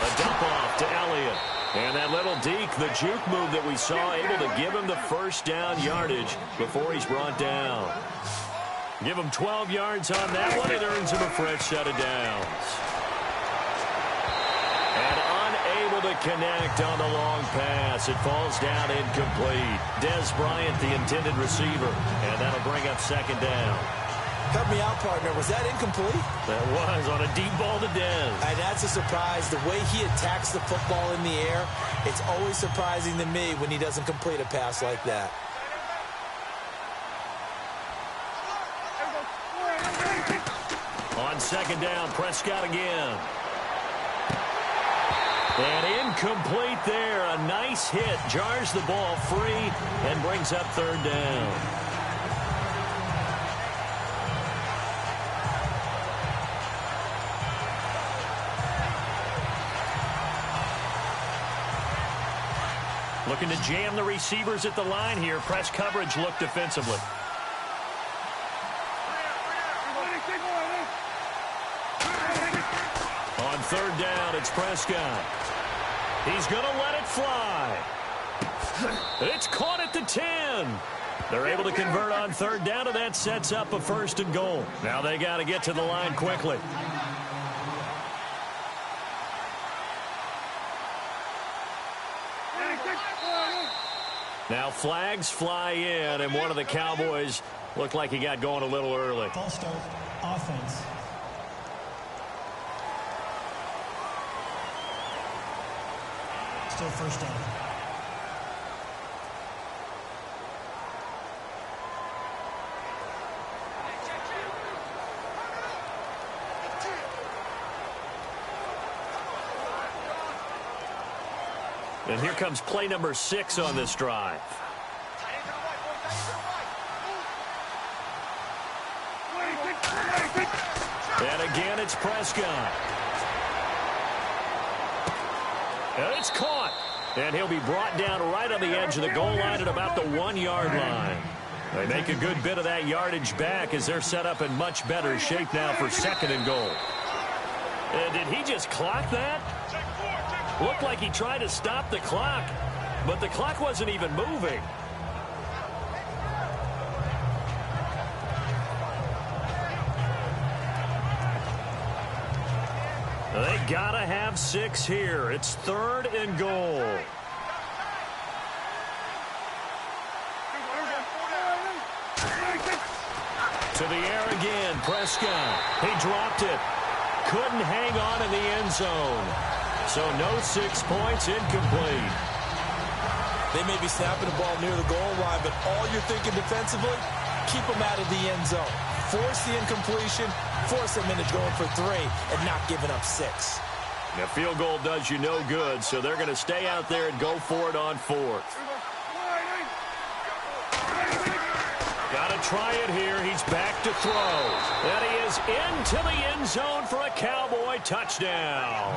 A dump off to Elliott. And that little deke, the juke move that we saw, able to give him the 1st down yardage before he's brought down. Give him 12 yards on that one. It earns him a fresh set of downs. To connect on the long pass. It falls down incomplete. Dez Bryant, the intended receiver. And that'll bring up 2nd down. Help me out, partner. Was that incomplete? That was on a deep ball to Dez. And that's a surprise. The way he attacks the football in the air, it's always surprising to me when he doesn't complete a pass like that. On 2nd down, Prescott again. And incomplete there. A nice hit. Jars the ball free and brings up 3rd down. Looking to jam the receivers at the line here. Press coverage look defensively. On third down, it's Prescott. He's going to let it fly. It's caught at the 10. They're able to convert on third down, and that sets up a 1st and goal. Now they got to get to the line quickly. Now flags fly in, and one of the Cowboys looked like he got going a little early. False start, offense. Still 1st down. And here comes play number 6 on this drive. And again, it's Prescott. And it's caught. And he'll be brought down right on the edge of the goal line at about the 1-yard line. They make a good bit of that yardage back as they're set up in much better shape now for 2nd and goal. Did he just clock that? Looked like he tried to stop the clock, but the clock wasn't even moving. They gotta have 6 here. It's 3rd and goal. To the air again, Prescott. He dropped it. Couldn't hang on in the end zone. So no 6 points, incomplete. They may be snapping the ball near the goal line, but all you're thinking defensively, keep them out of the end zone. Force the incompletion, force them into going for 3 and not giving up 6. The field goal does you no good, so they're going to stay out there and go for it on 4th. Got to try it here. He's back to throw. And he is into the end zone for a Cowboy touchdown.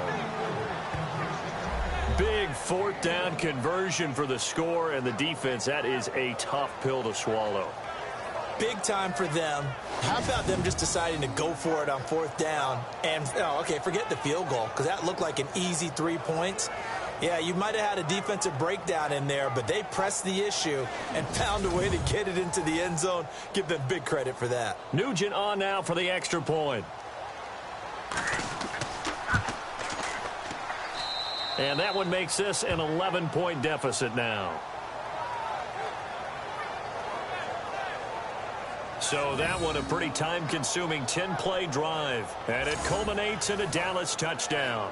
Big 4th down conversion for the score and the defense. That is a tough pill to swallow. Big time for them. How about them just deciding to go for it on 4th down? And, okay, forget the field goal, because that looked like an easy 3 points. Yeah, you might have had a defensive breakdown in there, but they pressed the issue and found a way to get it into the end zone. Give them big credit for that. Nugent on now for the extra point. And that one makes this an 11-point deficit now. So that one a pretty time-consuming 10-play drive. And it culminates in a Dallas touchdown.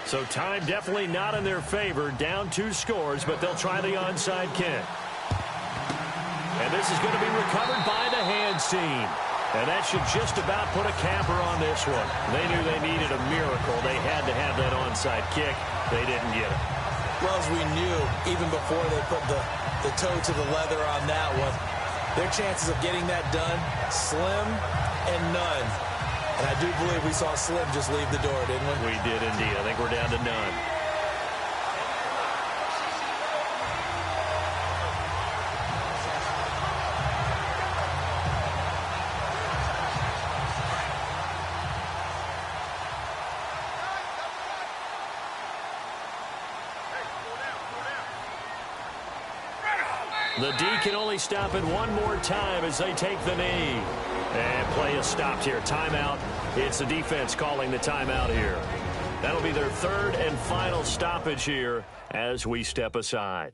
So time definitely not in their favor. Down 2 scores, but they'll try the onside kick. And this is going to be recovered by the hands team. And that should just about put a capper on this one. They knew they needed a miracle. They had to have that onside kick. They didn't get it. Well, as we knew, even before they put the toe to the leather on that one, their chances of getting that done, slim and none. And I do believe we saw Slim just leave the door, didn't we? We did indeed. I think we're down to none. The D can only stop it one more time as they take the knee. And play is stopped here. Timeout. It's the defense calling the timeout here. That'll be their 3rd and final stoppage here as we step aside.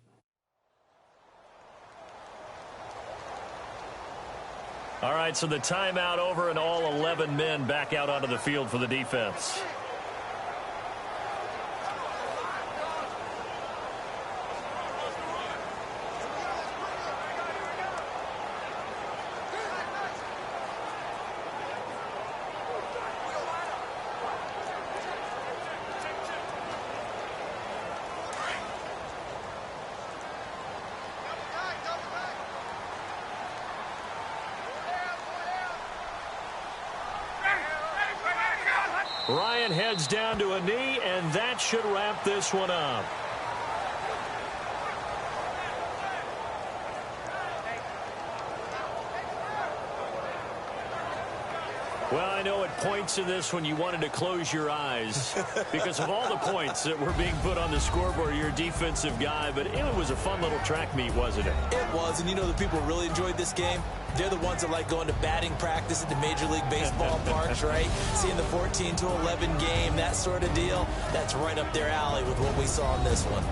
All right, so the timeout over and all 11 men back out onto the field for the defense. Bryant heads down to a knee, and that should wrap this one up. Well, I know at points in this when you wanted to close your eyes because of all the points that were being put on the scoreboard. You're a defensive guy, but it was a fun little track meet, wasn't it? It was, and you know the people who really enjoyed this game? They're the ones that like going to batting practice at the Major League Baseball parks, right? Seeing the 14-11 game, that sort of deal. That's right up their alley with what we saw in this one.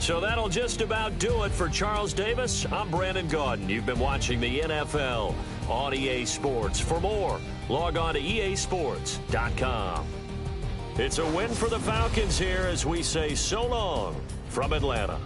So that'll just about do it for Charles Davis. I'm Brandon Gaudin. You've been watching the NFL on EA Sports. For more, log on to easports.com. It's a win for the Falcons here as we say so long from Atlanta.